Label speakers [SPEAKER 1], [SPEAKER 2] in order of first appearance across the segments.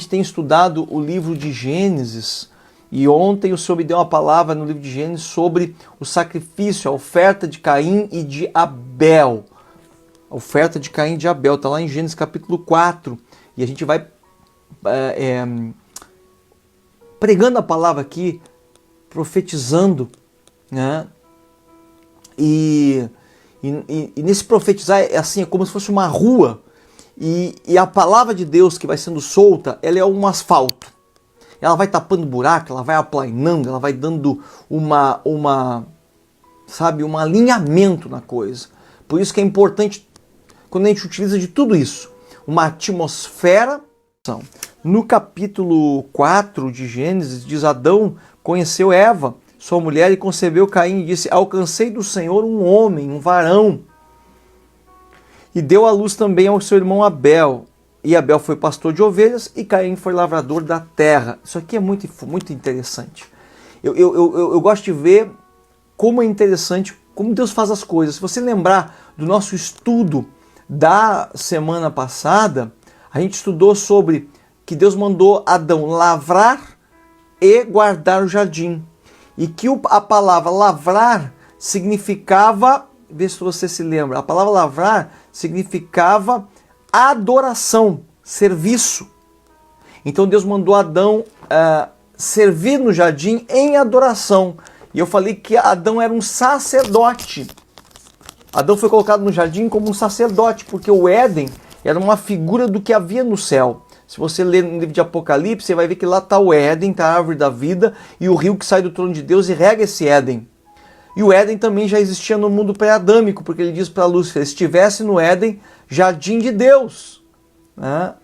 [SPEAKER 1] gente tem estudado o livro de Gênesis, e ontem o Senhor me deu uma palavra no livro de Gênesis sobre o sacrifício, a oferta de Caim e de Abel. A oferta de Caim e de Abel está lá em Gênesis capítulo 4, e a gente vai pregando a palavra aqui, profetizando, né? E nesse profetizar é assim, é como se fosse uma rua, e a palavra de Deus que vai sendo solta, ela é um asfalto. Ela vai tapando buraco, ela vai aplanando, ela vai dando um alinhamento na coisa. Por isso que é importante, quando a gente utiliza de tudo isso, uma atmosfera. No capítulo 4 de Gênesis, diz: Adão conheceu Eva, sua mulher, e concebeu Caim e disse: alcancei do Senhor um homem, um varão. E deu à luz também ao seu irmão Abel. E Abel foi pastor de ovelhas e Caim foi lavrador da terra. Isso aqui é muito, muito interessante. Eu gosto de ver como é interessante, como Deus faz as coisas. Se você lembrar do nosso estudo da semana passada, a gente estudou sobre que Deus mandou Adão lavrar e guardar o jardim. E que a palavra lavrar significava, vê se você se lembra, a palavra lavrar significava adoração, serviço. Então Deus mandou Adão servir no jardim em adoração. E eu falei que Adão era um sacerdote. Adão foi colocado no jardim como um sacerdote, porque o Éden era uma figura do que havia no céu. Se você ler no livro de Apocalipse, você vai ver que lá está o Éden, está a árvore da vida e o rio que sai do trono de Deus e rega esse Éden. E o Éden também já existia no mundo pré-adâmico, porque ele diz para Lúcifer: estivesse no Éden, jardim de Deus. Né?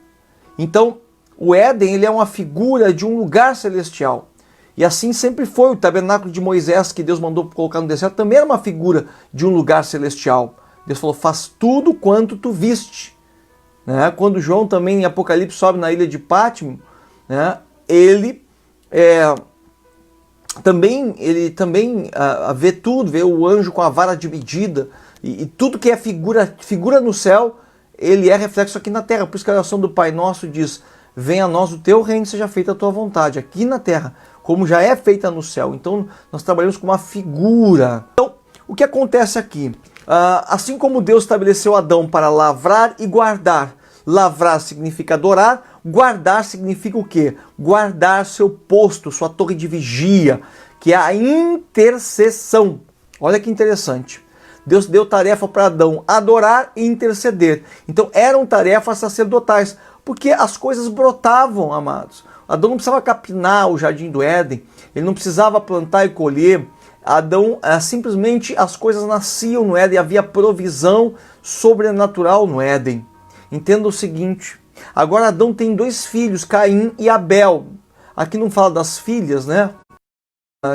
[SPEAKER 1] Então, o Éden ele é uma figura de um lugar celestial. E assim sempre foi. O tabernáculo de Moisés, que Deus mandou colocar no deserto, também era uma figura de um lugar celestial. Deus falou: faz tudo quanto tu viste. Né? Quando João também em Apocalipse sobe na ilha de Pátimo, né? ele também vê tudo, vê o anjo com a vara dividida, e tudo que é figura no céu, ele é reflexo aqui na terra. Por isso que a oração do Pai Nosso diz: venha a nós o teu reino, seja feita a tua vontade, aqui na terra, como já é feita no céu. Então nós trabalhamos com uma figura. Então, o que acontece aqui? Assim como Deus estabeleceu Adão para lavrar e guardar. Lavrar significa adorar, guardar significa o quê? Guardar seu posto, sua torre de vigia, que é a intercessão. Olha que interessante. Deus deu tarefa para Adão: adorar e interceder. Então eram tarefas sacerdotais, porque as coisas brotavam, amados. Adão não precisava capinar o jardim do Éden, ele não precisava plantar e colher. Adão, simplesmente as coisas nasciam no Éden, havia provisão sobrenatural no Éden. Entenda o seguinte: agora Adão tem dois filhos, Caim e Abel. Aqui não fala das filhas, né?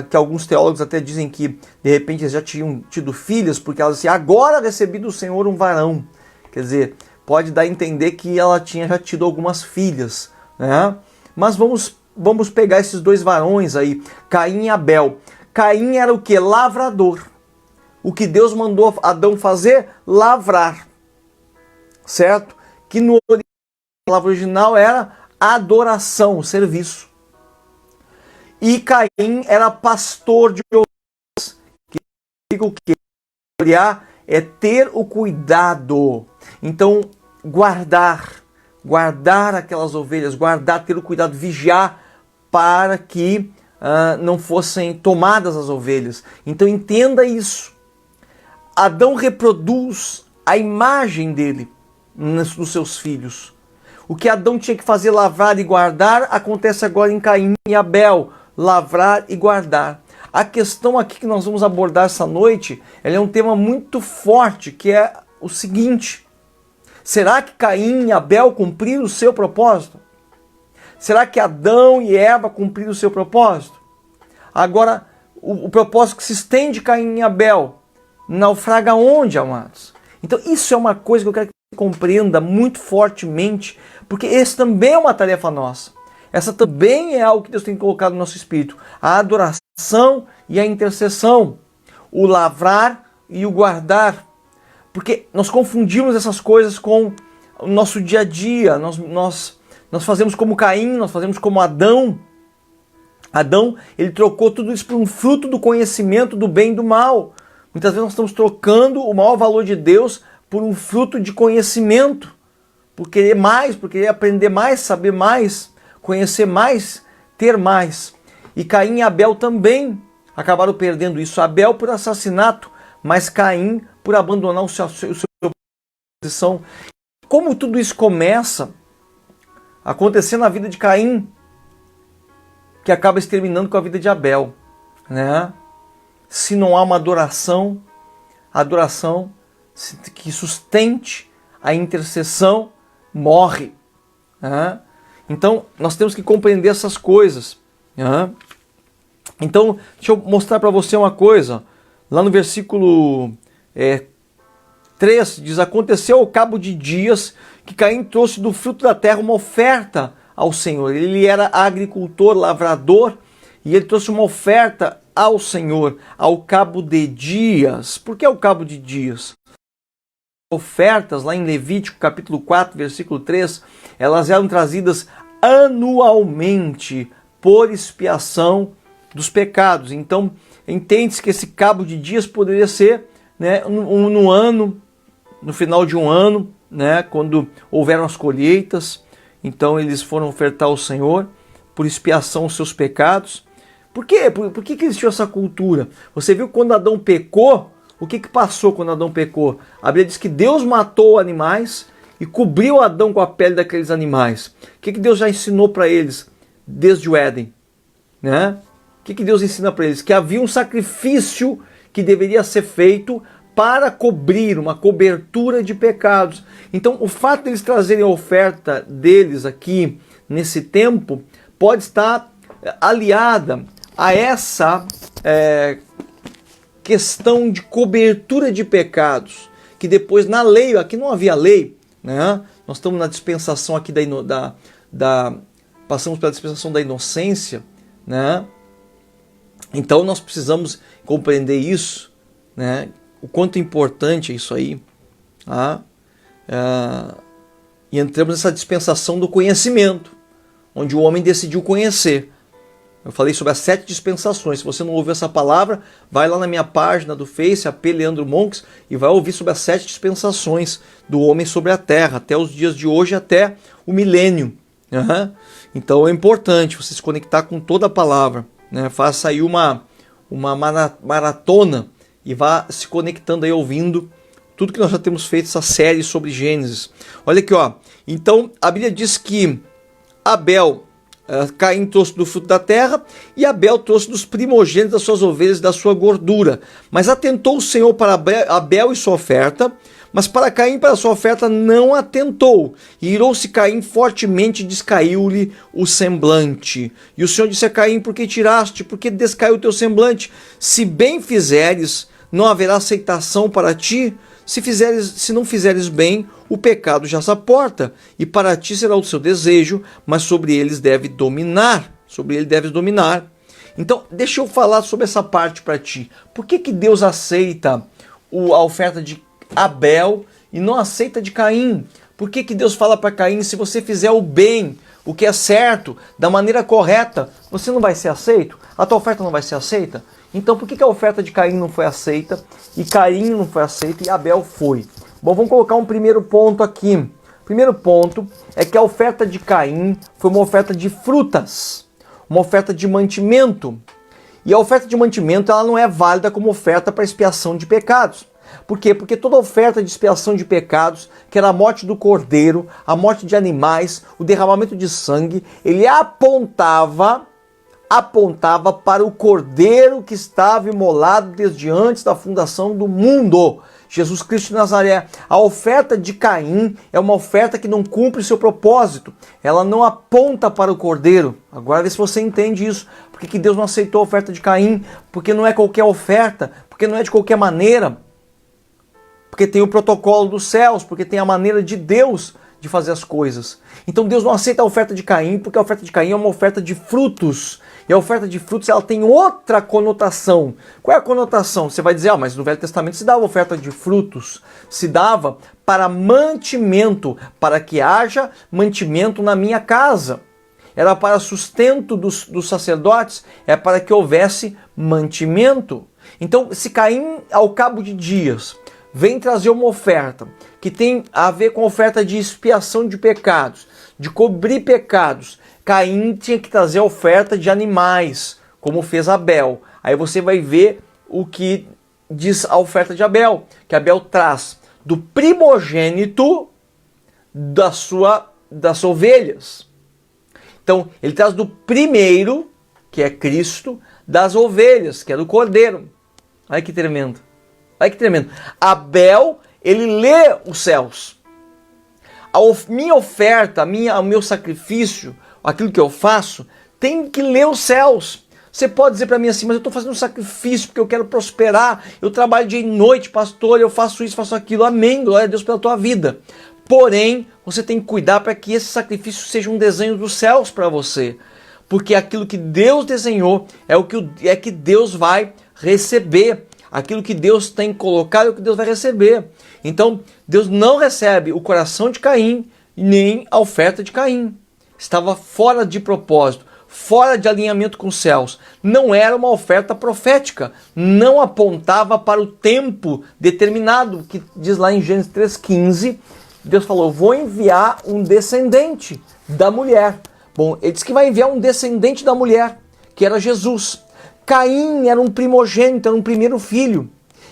[SPEAKER 1] Que alguns teólogos até dizem que de repente eles já tinham tido filhas, porque elas assim: agora recebi do Senhor um varão. Quer dizer, pode dar a entender que ela tinha já tido algumas filhas, né? Mas vamos pegar esses dois varões aí, Caim e Abel. Caim era o que? Lavrador. O que Deus mandou Adão fazer? Lavrar. Certo? Que no palavra original era adoração, serviço. E Caim era pastor de ovelhas. Que significa o quê? Pastorear é ter o cuidado. Então, guardar aquelas ovelhas, ter o cuidado, vigiar para que não fossem tomadas as ovelhas. Então entenda isso. Adão reproduz a imagem dele nos seus filhos. O que Adão tinha que fazer, lavrar e guardar, acontece agora em Caim e Abel, lavrar e guardar. A questão aqui que nós vamos abordar essa noite, ela é um tema muito forte, que é o seguinte: será que Caim e Abel cumpriram o seu propósito? Será que Adão e Eva cumpriram o seu propósito? Agora, o propósito que se estende Caim e Abel naufraga onde, amados? Então isso é uma coisa que eu quero que você compreenda muito fortemente, porque esse também é uma tarefa nossa. Essa também é algo que Deus tem colocado no nosso espírito: a adoração e a intercessão, o lavrar e o guardar. Porque nós confundimos essas coisas com o nosso dia a dia, nós Nós fazemos como Caim, nós fazemos como Adão. Adão, ele trocou tudo isso por um fruto do conhecimento do bem e do mal. Muitas vezes nós estamos trocando o maior valor de Deus por um fruto de conhecimento, por querer mais, por querer aprender mais, saber mais, conhecer mais, ter mais. E Caim e Abel também acabaram perdendo isso. Abel por assassinato, mas Caim por abandonar a sua posição. Como tudo isso começa a acontecer na vida de Caim, que acaba exterminando com a vida de Abel, né? Se não há uma adoração que sustente a intercessão, morre. Né? Então, nós temos que compreender essas coisas. Né? Então, deixa eu mostrar para você uma coisa. Lá no versículo 3, diz: aconteceu ao cabo de dias que Caim trouxe do fruto da terra uma oferta ao Senhor. Ele era agricultor, lavrador, e ele trouxe uma oferta ao Senhor ao cabo de dias. Por que ao cabo de dias? Ofertas, lá em Levítico capítulo 4, versículo 3, elas eram trazidas anualmente por expiação dos pecados. Então, entende-se que esse cabo de dias poderia ser, né, no ano, no final de um ano, né, quando houveram as colheitas. Então eles foram ofertar ao Senhor por expiação os seus pecados. Por quê? Por que existiu essa cultura? Você viu quando Adão pecou? O que passou quando Adão pecou? A Bíblia diz que Deus matou animais e cobriu Adão com a pele daqueles animais. O que Deus já ensinou para eles desde o Éden? Né? O que Deus ensina para eles? Que havia um sacrifício que deveria ser feito para cobrir, uma cobertura de pecados. Então, o fato de eles trazerem a oferta deles aqui, nesse tempo, pode estar aliada a essa questão de cobertura de pecados, que depois na lei, aqui não havia lei, né? Nós estamos na dispensação aqui passamos pela dispensação da inocência, né? Então nós precisamos compreender isso, né? O quanto importante é isso aí, tá? E entramos nessa dispensação do conhecimento, onde o homem decidiu conhecer. Eu falei sobre as 7 dispensações. Se você não ouviu essa palavra, vai lá na minha página do Face, AP Leandro Monks, e vai ouvir sobre as 7 dispensações do homem sobre a terra, até os dias de hoje, até o milênio. Uhum. Então é importante você se conectar com toda a palavra, né? Faça aí uma maratona e vá se conectando aí, ouvindo tudo que nós já temos feito, essa série sobre Gênesis. Olha aqui, ó. Então a Bíblia diz que Caim trouxe do fruto da terra e Abel trouxe dos primogênitos das suas ovelhas e da sua gordura. Mas atentou o Senhor para Abel e sua oferta, mas para Caim e para sua oferta não atentou. E irou-se Caim fortemente e descaiu-lhe o semblante. E o Senhor disse a Caim: por que tiraste? Por que descaiu o teu semblante? Se bem fizeres, não haverá aceitação para ti. Se não fizeres bem, o pecado já se aporta, e para ti será o seu desejo, mas sobre eles deve dominar. Sobre ele deves dominar. Então, deixa eu falar sobre essa parte para ti. Por que Deus aceita a oferta de Abel e não aceita de Caim? Por que Deus fala para Caim: se você fizer o bem, o que é certo, da maneira correta, você não vai ser aceito? A tua oferta não vai ser aceita? Então por que a oferta de Caim não foi aceita, e Caim não foi aceita e Abel foi? Bom, vamos colocar um primeiro ponto aqui. O primeiro ponto é que a oferta de Caim foi uma oferta de frutas, uma oferta de mantimento. E a oferta de mantimento, ela não é válida como oferta para expiação de pecados. Por quê? Porque toda oferta de expiação de pecados, que era a morte do cordeiro, a morte de animais, o derramamento de sangue, ele apontava para o cordeiro que estava imolado desde antes da fundação do mundo, Jesus Cristo de Nazaré. A oferta de Caim é uma oferta que não cumpre seu propósito, ela não aponta para o cordeiro. Agora vê se você entende isso. Por que Deus não aceitou a oferta de Caim? Porque não é qualquer oferta, porque não é de qualquer maneira, porque tem o protocolo dos céus, porque tem a maneira de Deus de fazer as coisas. Então Deus não aceita a oferta de Caim, porque a oferta de Caim é uma oferta de frutos. E a oferta de frutos, ela tem outra conotação. Qual é a conotação? Você vai dizer, mas no Velho Testamento se dava oferta de frutos. Se dava para mantimento, para que haja mantimento na minha casa. Era para sustento dos sacerdotes, é para que houvesse mantimento. Então, se Caim, ao cabo de dias, vem trazer uma oferta que tem a ver com a oferta de expiação de pecados, de cobrir pecados, Caim tinha que trazer a oferta de animais, como fez Abel. Aí você vai ver o que diz a oferta de Abel, que Abel traz do primogênito das ovelhas. Então, ele traz do primeiro, que é Cristo, das ovelhas, que é do cordeiro. Olha que tremendo. Olha que tremendo. Abel, ele lê os céus. Minha oferta, o meu sacrifício, aquilo que eu faço, tem que ler os céus. Você pode dizer para mim assim, mas eu estou fazendo um sacrifício porque eu quero prosperar, eu trabalho dia e noite, pastor, eu faço isso, faço aquilo. Amém, glória a Deus pela tua vida. Porém, você tem que cuidar para que esse sacrifício seja um desenho dos céus para você. Porque aquilo que Deus desenhou é que Deus vai receber. Aquilo que Deus tem colocado é o que Deus vai receber. Então, Deus não recebe o coração de Caim, nem a oferta de Caim. Estava fora de propósito, fora de alinhamento com os céus. Não era uma oferta profética, não apontava para o tempo determinado, que diz lá em Gênesis 3,15, Deus falou, vou enviar um descendente da mulher. Bom, ele disse que vai enviar um descendente da mulher, que era Jesus. Caim era um primogênito, era um primeiro filho.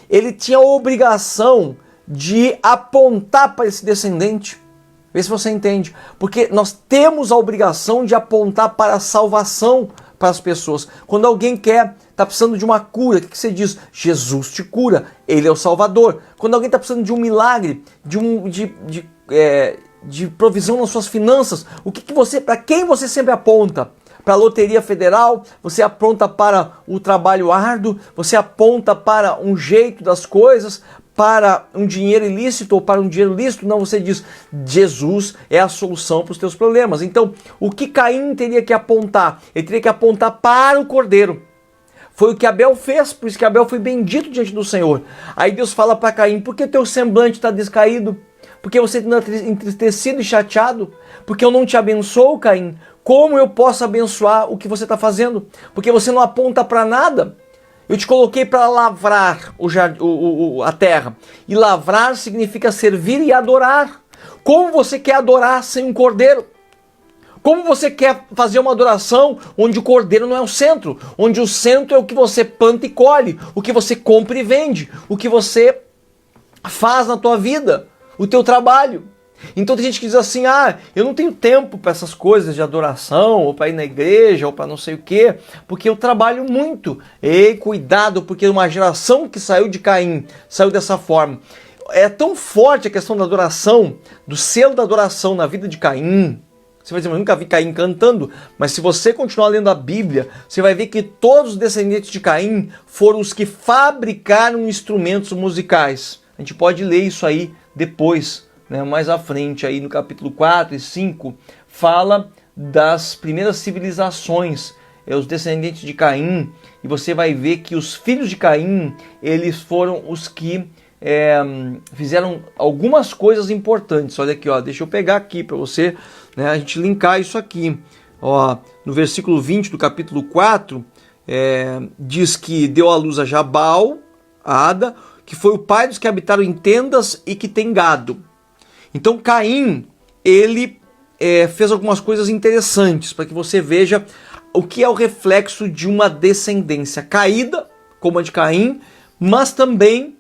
[SPEAKER 1] Ele tinha a obrigação de apontar para esse descendente. Vê se você entende. Porque nós temos a obrigação de apontar para a salvação para as pessoas. Quando alguém está precisando de uma cura, o que você diz? Jesus te cura, Ele é o Salvador. Quando alguém está precisando de um milagre, de provisão nas suas finanças, para quem você sempre aponta? Para a Loteria Federal, você aponta para o trabalho árduo, você aponta para um jeito das coisas, para um dinheiro ilícito ou para um dinheiro lícito. Não, você diz, Jesus é a solução para os teus problemas. Então, o que Caim teria que apontar? Ele teria que apontar para o Cordeiro. Foi o que Abel fez, por isso que Abel foi bendito diante do Senhor. Aí Deus fala para Caim, por que teu semblante está descaído? Porque você está entristecido e chateado? Porque eu não te abençoo, Caim? Como eu posso abençoar o que você está fazendo? Porque você não aponta para nada. Eu te coloquei para lavrar a terra. E lavrar significa servir e adorar. Como você quer adorar sem um cordeiro? Como você quer fazer uma adoração onde o cordeiro não é o centro? Onde o centro é o que você planta e colhe, o que você compra e vende, o que você faz na tua vida, o teu trabalho. Então tem gente que diz assim, eu não tenho tempo para essas coisas de adoração, ou para ir na igreja, ou para não sei o quê, porque eu trabalho muito. Ei, cuidado, porque uma geração que saiu de Caim, saiu dessa forma. É tão forte a questão da adoração, do selo da adoração na vida de Caim. Você vai dizer, mas eu nunca vi Caim cantando, mas se você continuar lendo a Bíblia, você vai ver que todos os descendentes de Caim foram os que fabricaram instrumentos musicais. A gente pode ler isso aí depois, né, mais à frente, aí no capítulo 4 e 5, fala das primeiras civilizações, os descendentes de Caim, e você vai ver que os filhos de Caim, eles foram os que fizeram algumas coisas importantes. Olha aqui, deixa eu pegar aqui para você, né, a gente linkar isso aqui. No versículo 20 do capítulo 4, diz que deu à luz a Jabal, a Ada, que foi o pai dos que habitaram em tendas e que tem gado. Então Caim, ele fez algumas coisas interessantes para que você veja o que é o reflexo de uma descendência caída, como a de Caim, mas também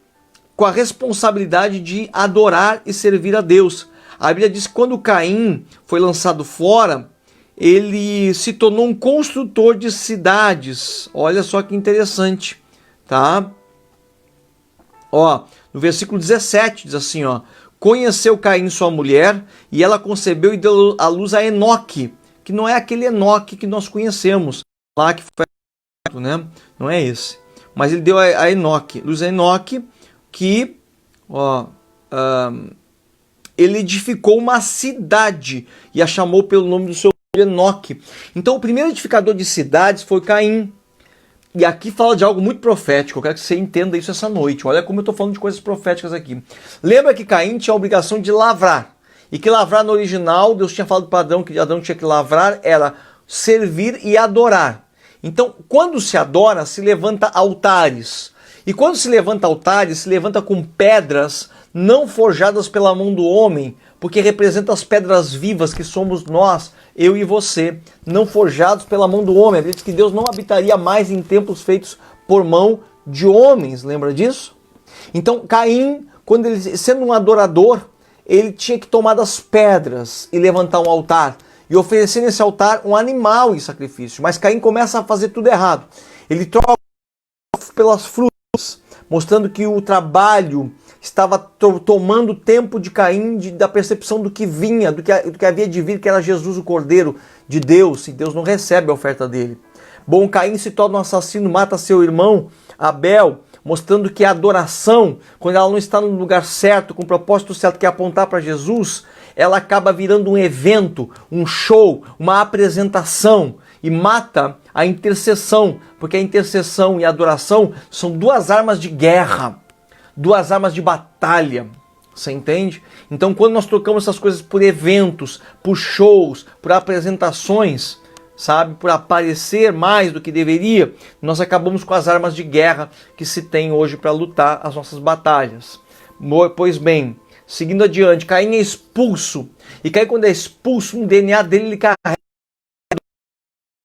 [SPEAKER 1] com a responsabilidade de adorar e servir a Deus. A Bíblia diz que quando Caim foi lançado fora, ele se tornou um construtor de cidades. Olha só que interessante, tá? No versículo 17 diz assim, conheceu Caim sua mulher, e ela concebeu e deu à luz a Enoque, que não é aquele Enoque que nós conhecemos, lá que foi, né? Não é esse. Mas ele deu a Enoque, luz a Enoque, que ele edificou uma cidade e a chamou pelo nome do seu filho Enoque. Então o primeiro edificador de cidades foi Caim. E aqui fala de algo muito profético, eu quero que você entenda isso essa noite. Olha como eu estou falando de coisas proféticas aqui. Lembra que Caim tinha a obrigação de lavrar. E que lavrar no original, Deus tinha falado para Adão que Adão tinha que lavrar, era servir e adorar. Então, quando se adora, se levanta altares. E quando se levanta altares, se levanta com pedras não forjadas pela mão do homem, porque representa as pedras vivas que somos nós, eu e você, não forjados pela mão do homem. A Bíblia diz que Deus não habitaria mais em templos feitos por mão de homens, lembra disso? Então Caim, quando ele, sendo um adorador, ele tinha que tomar das pedras e levantar um altar, e oferecer nesse altar um animal em sacrifício. Mas Caim começa a fazer tudo errado. Ele troca pelas frutas, mostrando que o trabalho estava tomando tempo de Caim, da percepção do que vinha, do que havia de vir, que era Jesus, o Cordeiro de Deus, e Deus não recebe a oferta dele. Bom, Caim se torna um assassino, mata seu irmão Abel, mostrando que a adoração, quando ela não está no lugar certo, com o propósito certo, que é apontar para Jesus, ela acaba virando um evento, um show, uma apresentação, e mata a intercessão, porque a intercessão e a adoração são duas armas de guerra, duas armas de batalha, você entende? Então quando nós trocamos essas coisas por eventos, por shows, por apresentações, sabe, por aparecer mais do que deveria, nós acabamos com as armas de guerra que se tem hoje para lutar as nossas batalhas. Pois bem, seguindo adiante, Caim é expulso, e Caim, quando é expulso, um DNA dele ele carrega.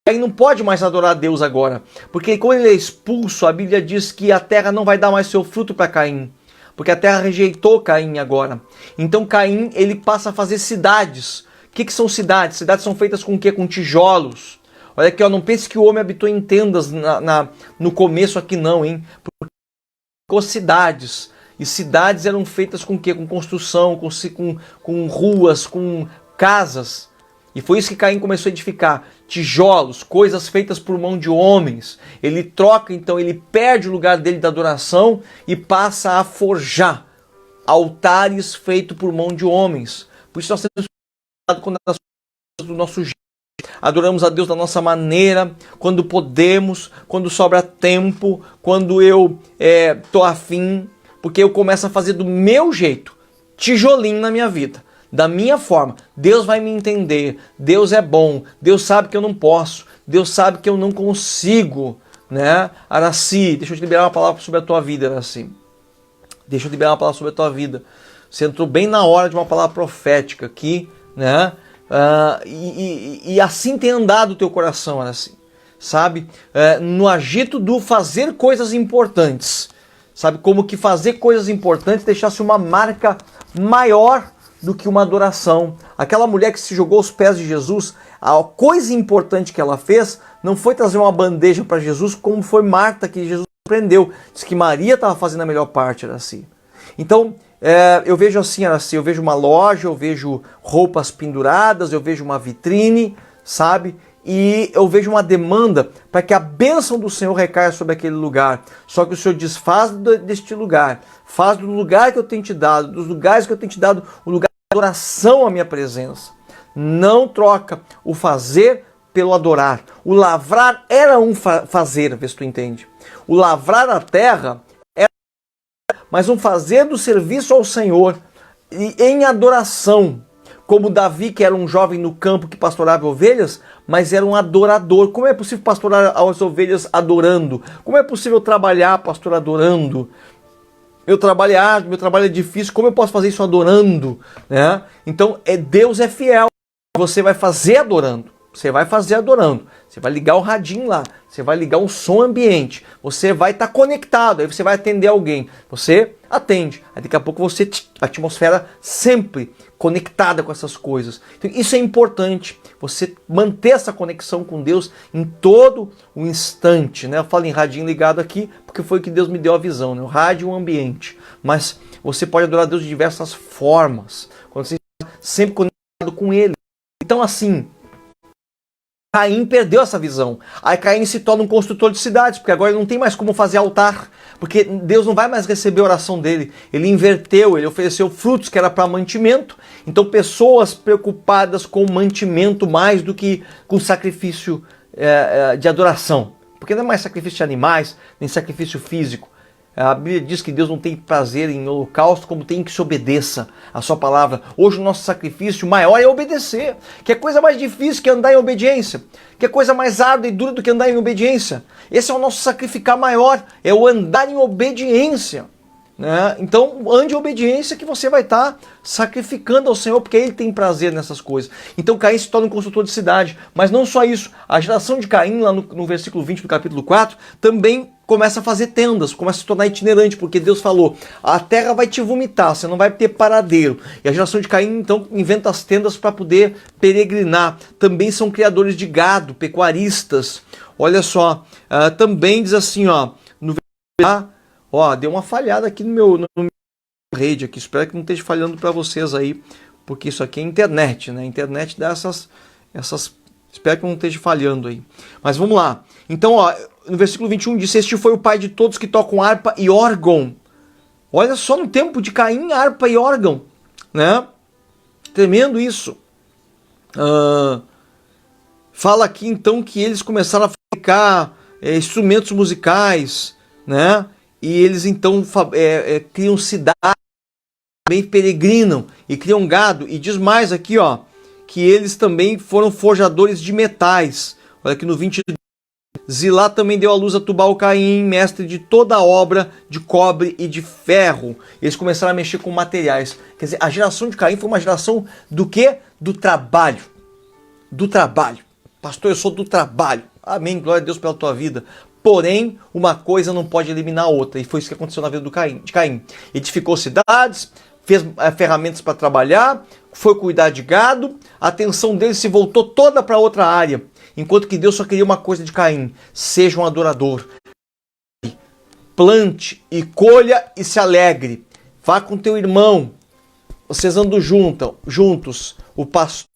[SPEAKER 1] Caim não pode mais adorar a Deus agora, porque quando ele é expulso, a Bíblia diz que a terra não vai dar mais seu fruto para Caim, porque a terra rejeitou Caim agora. Então Caim, ele passa a fazer cidades. O que são cidades? Cidades são feitas com o quê? Com tijolos. Olha aqui, ó, não pense que o homem habitou em tendas no começo aqui não, hein? Porque cidades. E cidades eram feitas com o quê? Com construção, com ruas, com casas. E foi isso que Caim começou a edificar. Tijolos, coisas feitas por mão de homens. Ele troca, então, ele perde o lugar dele da adoração e passa a forjar altares feitos por mão de homens. Por isso nós temos quando as coisas do nosso jeito, adoramos a Deus da nossa maneira, quando podemos, quando sobra tempo, quando eu tô afim, porque eu começo a fazer do meu jeito, tijolinho na minha vida, da minha forma. Deus vai me entender, Deus é bom, Deus sabe que eu não posso, Deus sabe que eu não consigo, né? Araci, deixa eu te liberar uma palavra sobre a tua vida, Araci. Deixa eu liberar uma palavra sobre a tua vida. Você entrou bem na hora de uma palavra profética aqui, né? E assim tem andado o teu coração, assim, sabe? No agito do fazer coisas importantes, sabe? Como que fazer coisas importantes deixasse uma marca maior do que uma adoração. Aquela mulher que se jogou aos pés de Jesus, a coisa importante que ela fez não foi trazer uma bandeja para Jesus, como foi Marta que Jesus prendeu. Diz que Maria estava fazendo a melhor parte, era assim. Então, eu vejo assim, eu vejo uma loja, eu vejo roupas penduradas, eu vejo uma vitrine, sabe? E eu vejo uma demanda para que a bênção do Senhor recaia sobre aquele lugar. Só que o Senhor diz, faz deste lugar, faz do lugar que eu tenho te dado, dos lugares que eu tenho te dado, o lugar de adoração à minha presença. Não troca o fazer pelo adorar. O lavrar era um fazer, vê se tu entende. O lavrar a terra mas um fazer do serviço ao Senhor em adoração, como Davi, que era um jovem no campo que pastorava ovelhas, mas era um adorador. Como é possível pastorar as ovelhas adorando? Como é possível trabalhar, pastor, adorando? Meu trabalho é difícil, como eu posso fazer isso adorando? Né? Então, Deus é fiel, você vai fazer adorando. Você vai fazer adorando, você vai ligar o radinho lá, você vai ligar um som ambiente, você vai estar conectado, aí você vai atender alguém, você atende, aí daqui a pouco você, a atmosfera sempre conectada com essas coisas. Então isso é importante, você manter essa conexão com Deus em todo o instante, né? Eu falo em radinho ligado aqui, porque foi que Deus me deu a visão, né? O rádio e o ambiente, mas você pode adorar Deus de diversas formas, quando você está sempre conectado com Ele. Então assim, Caim perdeu essa visão. Aí Caim se torna um construtor de cidades, porque agora ele não tem mais como fazer altar, porque Deus não vai mais receber a oração dele. Ele inverteu, ele ofereceu frutos que era para mantimento. Então pessoas preocupadas com mantimento mais do que com sacrifício de adoração. Porque não é mais sacrifício de animais, nem sacrifício físico. A Bíblia diz que Deus não tem prazer em holocausto, como tem que se obedeça a sua palavra. Hoje o nosso sacrifício maior é obedecer. Que é coisa mais difícil que andar em obediência. Que é coisa mais árdua e dura do que andar em obediência. Esse é o nosso sacrificar maior, é o andar em obediência. Né? Então ande em obediência que você vai estar sacrificando ao Senhor, porque Ele tem prazer nessas coisas. Então Caim se torna um construtor de cidade. Mas não só isso, a geração de Caim, lá no versículo 20 do capítulo 4, também começa a fazer tendas, começa a se tornar itinerante, porque Deus falou, a terra vai te vomitar, você não vai ter paradeiro. E a geração de Caim, então, inventa as tendas para poder peregrinar. Também são criadores de gado, pecuaristas. Olha só, também diz assim, ó, no deu uma falhada aqui no meu rede aqui, espero que não esteja falhando para vocês aí, porque isso aqui é internet, né? A internet dá essas, espero que não esteja falhando aí. Mas vamos lá. Então, ó, no versículo 21 diz, este foi o pai de todos que tocam harpa e órgão. Olha só, no tempo de Caim, harpa e órgão, né? Tremendo isso. Fala aqui então que eles começaram a fabricar instrumentos musicais, né? E eles então criam cidades, também peregrinam e criam gado. E diz mais aqui, ó, que eles também foram forjadores de metais. Olha aqui no 22. Zilá também deu à luz a Tubal-Caim, mestre de toda a obra de cobre e de ferro. Eles começaram a mexer com materiais. Quer dizer, a geração de Caim foi uma geração do quê? Do trabalho. Do trabalho. Pastor, eu sou do trabalho. Amém, glória a Deus pela tua vida. Porém, uma coisa não pode eliminar a outra. E foi isso que aconteceu na vida de Caim. Edificou cidades, fez ferramentas para trabalhar, foi cuidar de gado. A atenção dele se voltou toda para outra área. Enquanto que Deus só queria uma coisa de Caim: seja um adorador. Plante e colha e se alegre. Vá com teu irmão. Vocês andam juntos. O pastor,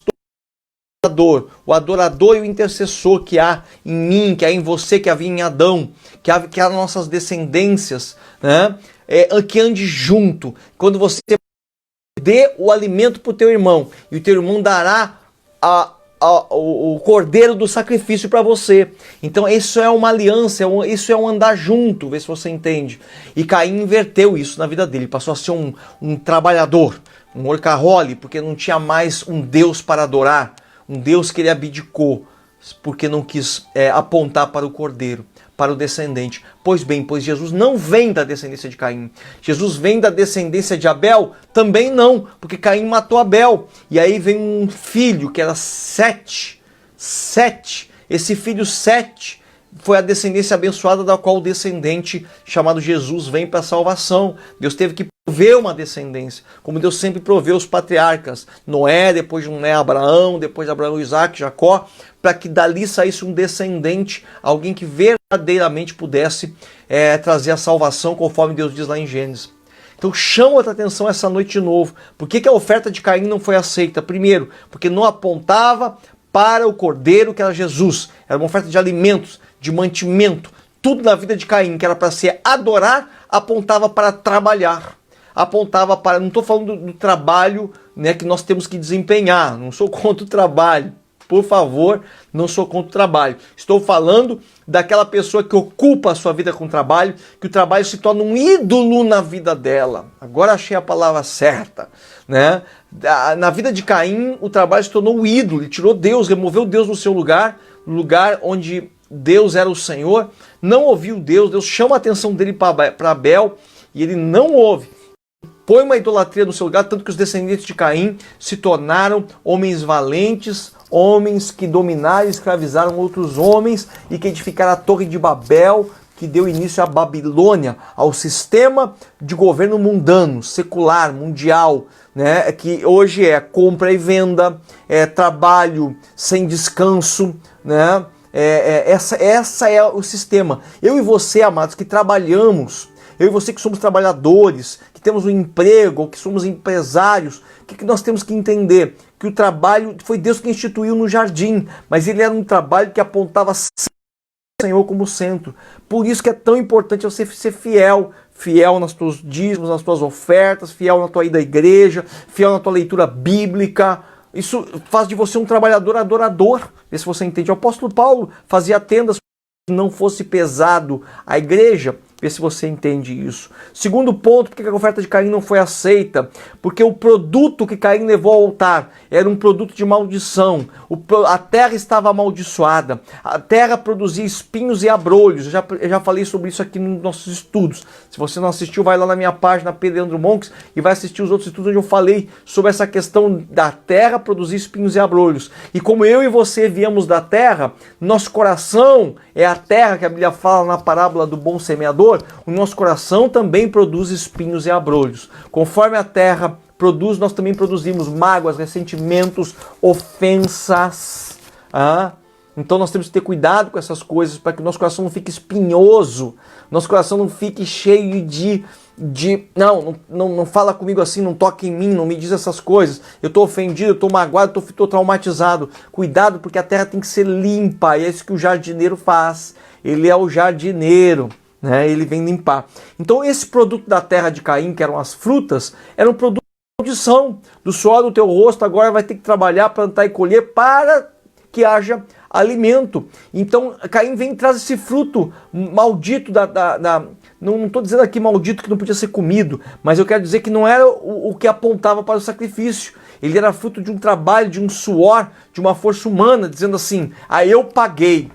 [SPEAKER 1] o adorador e o intercessor que há em mim, que há em você, que havia em Adão, que há nas nossas descendências, né? Que ande junto. Quando você dê o alimento para o teu irmão, e o teu irmão dará o cordeiro do sacrifício para você. Então isso é uma aliança, isso é um andar junto, vê se você entende. E Caim inverteu isso na vida dele, passou a ser um trabalhador, um workaholic, porque não tinha mais um Deus para adorar, um Deus que ele abdicou, porque não quis apontar para o cordeiro, para o descendente. Pois bem, pois Jesus não vem da descendência de Caim. Jesus vem da descendência de Abel? Também não, porque Caim matou Abel. E aí vem um filho que era Sete. Esse filho Sete foi a descendência abençoada da qual o descendente chamado Jesus vem para a salvação. Deus teve que prover uma descendência, como Deus sempre proveu os patriarcas. Noé, depois de Noé, Abraão, depois de Abraão, Isaac, Jacó, para que dali saísse um descendente, alguém que verdadeiramente pudesse trazer a salvação, conforme Deus diz lá em Gênesis. Então chama a atenção essa noite de novo. Por que a oferta de Caim não foi aceita? Primeiro, porque não apontava para o cordeiro que era Jesus. Era uma oferta de alimentos, de mantimento. Tudo na vida de Caim, que era para ser adorar, apontava para trabalhar. Apontava para... Não estou falando do trabalho, né, que nós temos que desempenhar. Não sou contra o trabalho. Por favor, não sou contra o trabalho. Estou falando daquela pessoa que ocupa a sua vida com o trabalho, que o trabalho se torna um ídolo na vida dela. Agora achei a palavra certa, né? Na vida de Caim, o trabalho se tornou um ídolo. Ele tirou Deus, removeu Deus do seu lugar, no lugar onde Deus era o Senhor. Não ouviu Deus, Deus chama a atenção dele para Abel e ele não ouve. Põe uma idolatria no seu lugar, tanto que os descendentes de Caim se tornaram homens valentes, homens que dominaram e escravizaram outros homens e que edificaram a Torre de Babel, que deu início à Babilônia, ao sistema de governo mundano, secular, mundial, né? Que hoje é compra e venda, trabalho sem descanso, né? Essa é o sistema. Eu e você, amados, que trabalhamos, eu e você que somos trabalhadores, que temos um emprego, ou que somos empresários, o que nós temos que entender? Que o trabalho foi Deus que instituiu no jardim, mas ele era um trabalho que apontava o Senhor como centro. Por isso que é tão importante você ser fiel, fiel nos teus dízimos, nas tuas ofertas, fiel na tua ida à igreja, fiel na tua leitura bíblica. Isso faz de você um trabalhador adorador. Vê se você entende. O apóstolo Paulo fazia tendas que não fosse pesado a igreja. Vê se você entende isso. Segundo ponto, por que a oferta de Caim não foi aceita? Porque o produto que Caim levou ao altar era um produto de maldição. A terra estava amaldiçoada. A terra produzia espinhos e abrolhos. Eu já falei sobre isso aqui nos nossos estudos. Se você não assistiu, vai lá na minha página, Pedro Leandro Monks, e vai assistir os outros estudos onde eu falei sobre essa questão da terra produzir espinhos e abrolhos. E como eu e você viemos da terra, nosso coração é a terra que a Bíblia fala na parábola do bom semeador. O nosso coração também produz espinhos e abrolhos. Conforme a terra produz, nós também produzimos mágoas, ressentimentos, ofensas. Então nós temos que ter cuidado com essas coisas para que o nosso coração não fique espinhoso, nosso coração não fique cheio não fala comigo assim, não toque em mim, não me diz essas coisas, eu estou ofendido, eu estou magoado, estou traumatizado. Cuidado, porque a terra tem que ser limpa, e é isso que o jardineiro faz. Ele é o jardineiro, né? Ele vem limpar. Então esse produto da terra de Caim, que eram as frutas, era um produto de maldição. Do suor do teu rosto agora vai ter que trabalhar, plantar e colher para que haja alimento. Então Caim vem e traz esse fruto maldito não estou dizendo aqui maldito que não podia ser comido, mas eu quero dizer que não era o que apontava para o sacrifício. Ele era fruto de um trabalho, de um suor, de uma força humana, dizendo assim, eu paguei.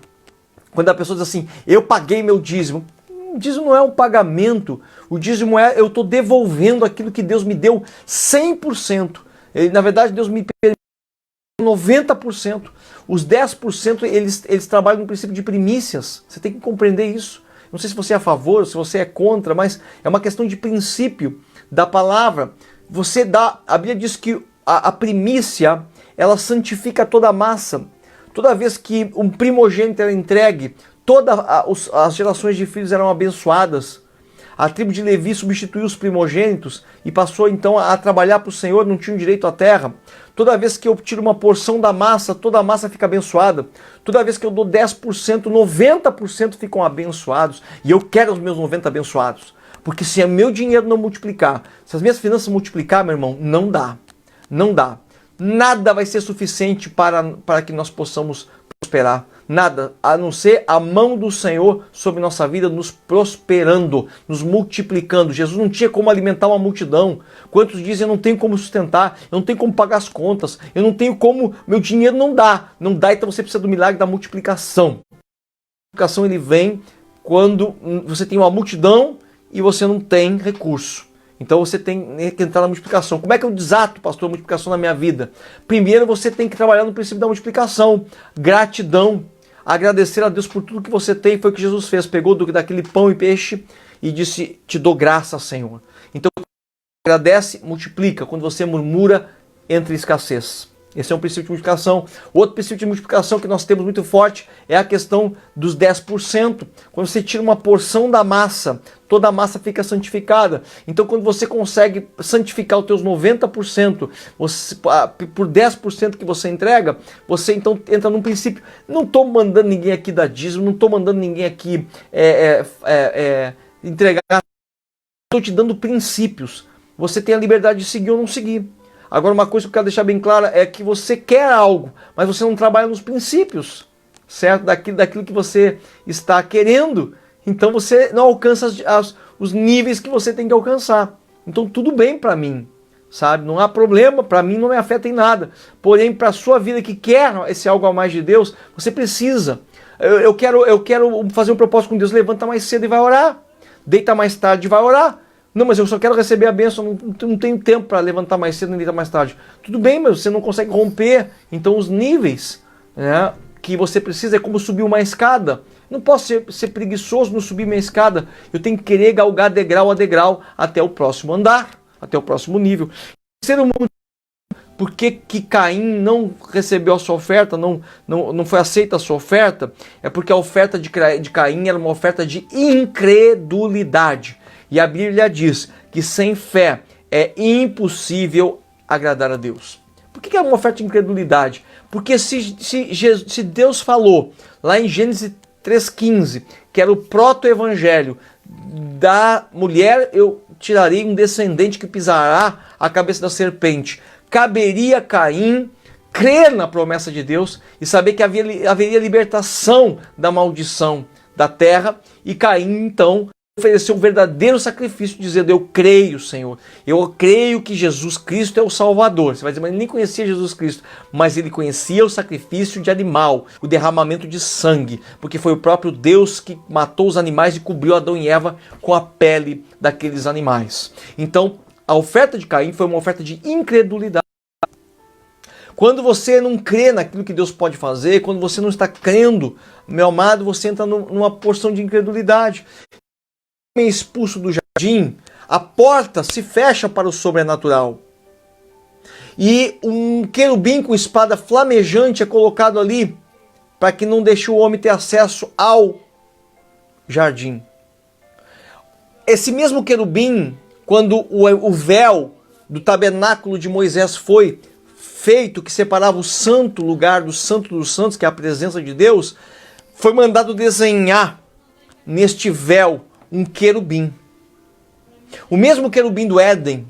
[SPEAKER 1] Quando a pessoa diz assim, eu paguei meu dízimo. O dízimo não é um pagamento, o dízimo é eu estou devolvendo aquilo que Deus me deu 100%. Na verdade, Deus me permitiu 90%. Os 10% eles trabalham no princípio de primícias. Você tem que compreender isso. Não sei se você é a favor, se você é contra, mas é uma questão de princípio da palavra. A Bíblia diz que a primícia, ela santifica toda a massa. Toda vez que um primogênito era entregue, todas as gerações de filhos eram abençoadas. A tribo de Levi substituiu os primogênitos e passou então a trabalhar para o Senhor, não tinham direito à terra. Toda vez que eu tiro uma porção da massa, toda a massa fica abençoada. Toda vez que eu dou 10%, 90% ficam abençoados. E eu quero os meus 90% abençoados. Porque se o meu dinheiro não multiplicar, se as minhas finanças multiplicar, meu irmão, não dá. Não dá. Nada vai ser suficiente para que nós possamos prosperar. Nada, a não ser a mão do Senhor sobre nossa vida, nos prosperando, nos multiplicando. Jesus não tinha como alimentar uma multidão. Quantos dizem, eu não tenho como sustentar, eu não tenho como pagar as contas, eu não tenho como, meu dinheiro não dá. Não dá, então você precisa do milagre da multiplicação. A multiplicação ele vem quando você tem uma multidão e você não tem recurso. Então você tem que entrar na multiplicação. Como é que eu desato, pastor, a multiplicação na minha vida? Primeiro você tem que trabalhar no princípio da multiplicação. Gratidão. Agradecer a Deus por tudo que você tem. Foi o que Jesus fez. Pegou daquele pão e peixe e disse, te dou graça, Senhor. Então agradece, multiplica. Quando você murmura, entra em escassez. Esse é um princípio de multiplicação. Outro princípio de multiplicação que nós temos muito forte é a questão dos 10%. Quando você tira uma porção da massa, toda a massa fica santificada. Então quando você consegue santificar os teus 90%, por 10% que você entrega, você então entra num princípio. Não estou mandando ninguém aqui dar dízimo, não estou mandando ninguém aqui entregar. Estou te dando princípios. Você tem a liberdade de seguir ou não seguir. Agora, uma coisa que eu quero deixar bem clara é que você quer algo, mas você não trabalha nos princípios, certo? Daquilo que você está querendo. Então você não alcança os níveis que você tem que alcançar. Então tudo bem para mim, sabe? Não há problema, para mim não me afeta em nada. Porém, para a sua vida que quer esse algo a mais de Deus, você precisa. Eu quero fazer um propósito com Deus, levanta mais cedo e vai orar. Deita mais tarde e vai orar. Não, mas eu só quero receber a bênção, não tenho tempo para levantar mais cedo nem deitar mais tarde. Tudo bem, mas você não consegue romper. Então os níveis, né, que você precisa é como subir uma escada. Não posso ser preguiçoso no subir minha escada. Eu tenho que querer galgar degrau a degrau até o próximo andar, até o próximo nível. Terceiro mundo, por que Caim não recebeu a sua oferta, não foi aceita a sua oferta? É porque a oferta de Caim era uma oferta de incredulidade. E a Bíblia diz que sem fé é impossível agradar a Deus. Por que é uma oferta de incredulidade? Porque se Deus falou lá em Gênesis 3,15, que era o proto-evangelho, da mulher eu tirarei um descendente que pisará a cabeça da serpente, caberia a Caim crer na promessa de Deus e saber que haveria libertação da maldição da terra, e Caim então ofereceu um verdadeiro sacrifício, dizendo: eu creio, Senhor, eu creio que Jesus Cristo é o Salvador. Você vai dizer: mas ele nem conhecia Jesus Cristo. Mas ele conhecia o sacrifício de animal, o derramamento de sangue, porque foi o próprio Deus que matou os animais e cobriu Adão e Eva com a pele daqueles animais. Então, a oferta de Caim foi uma oferta de incredulidade. Quando você não crê naquilo que Deus pode fazer, quando você não está crendo, meu amado, você entra numa porção de incredulidade. Expulso do jardim, a porta se fecha para o sobrenatural. E um querubim com espada flamejante é colocado ali para que não deixe o homem ter acesso ao jardim. Esse mesmo querubim, quando o véu do tabernáculo de Moisés foi feito, que separava o santo lugar do santo dos santos, que é a presença de Deus, foi mandado desenhar neste véu um querubim. O mesmo querubim do Éden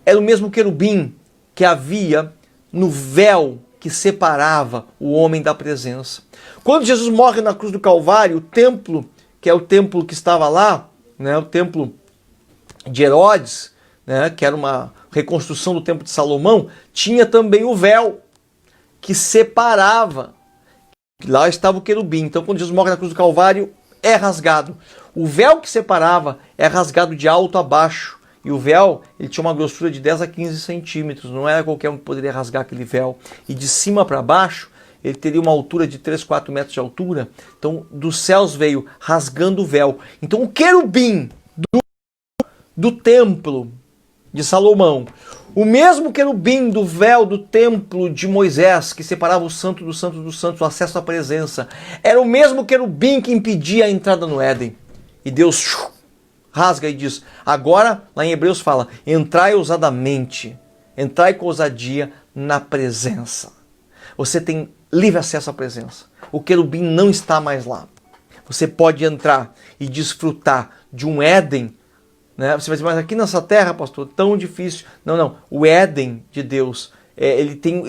[SPEAKER 1] era o mesmo querubim que havia no véu que separava o homem da presença. Quando Jesus morre na cruz do Calvário, o templo, que é o templo que estava lá, né, o templo de Herodes, né, que era uma reconstrução do templo de Salomão, tinha também o véu que separava. Lá estava o querubim. Então, quando Jesus morre na cruz do Calvário, é rasgado. O véu que separava é rasgado de alto a baixo. E o véu, ele tinha uma grossura de 10 a 15 centímetros. Não era qualquer um que poderia rasgar aquele véu. E de cima para baixo, ele teria uma altura de 3, 4 metros de altura. Então, dos céus veio rasgando o véu. Então, o querubim do templo de Salomão, o mesmo querubim do véu do templo de Moisés, que separava o santo dos santos dos santos, o acesso à presença, era o mesmo querubim que impedia a entrada no Éden. E Deus rasga e diz: agora, lá em Hebreus fala, entrai ousadamente, entrai com ousadia na presença. Você tem livre acesso à presença. O querubim não está mais lá. Você pode entrar e desfrutar de um Éden, né? Você vai dizer: mas aqui nessa terra, pastor, tão difícil. Não, não. O Éden de Deus,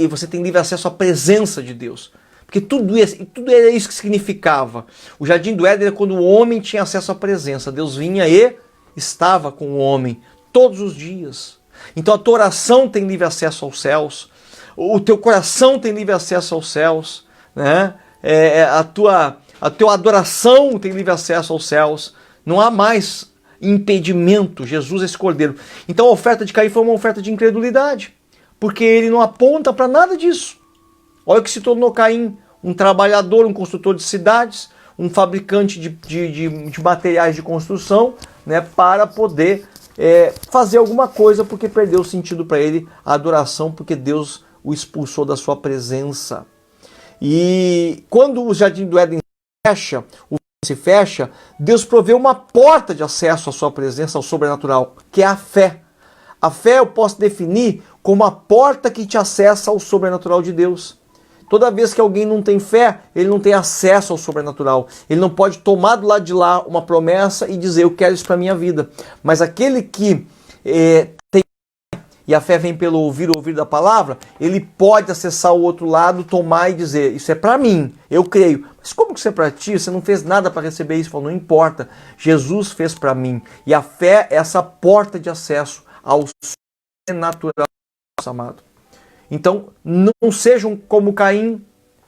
[SPEAKER 1] você tem livre acesso à presença de Deus. Porque tudo era isso que significava. O jardim do Éden era quando o homem tinha acesso à presença. Deus vinha e estava com o homem todos os dias. Então a tua oração tem livre acesso aos céus. O teu coração tem livre acesso aos céus, né? A tua adoração tem livre acesso aos céus. Não há mais impedimento. Jesus é esse cordeiro. Então a oferta de Caim foi uma oferta de incredulidade, porque ele não aponta para nada disso. Olha o que se tornou Caim: um trabalhador, um construtor de cidades, um fabricante de materiais de construção, né, para poder fazer alguma coisa, porque perdeu o sentido para ele a adoração, porque Deus o expulsou da sua presença. E quando o jardim do Éden se fecha, Deus provê uma porta de acesso à sua presença, ao sobrenatural, que é a fé. A fé eu posso definir como a porta que te acessa ao sobrenatural de Deus. Toda vez que alguém não tem fé, ele não tem acesso ao sobrenatural. Ele não pode tomar do lado de lá uma promessa e dizer: eu quero isso para a minha vida. Mas aquele que tem, e a fé vem pelo ouvir da palavra, ele pode acessar o outro lado, tomar e dizer: isso é para mim, eu creio. Mas como que isso é para ti? Você não fez nada para receber isso. Fala: não importa, Jesus fez para mim. E a fé é essa porta de acesso ao sobrenatural, amado. Então, não sejam como Caim,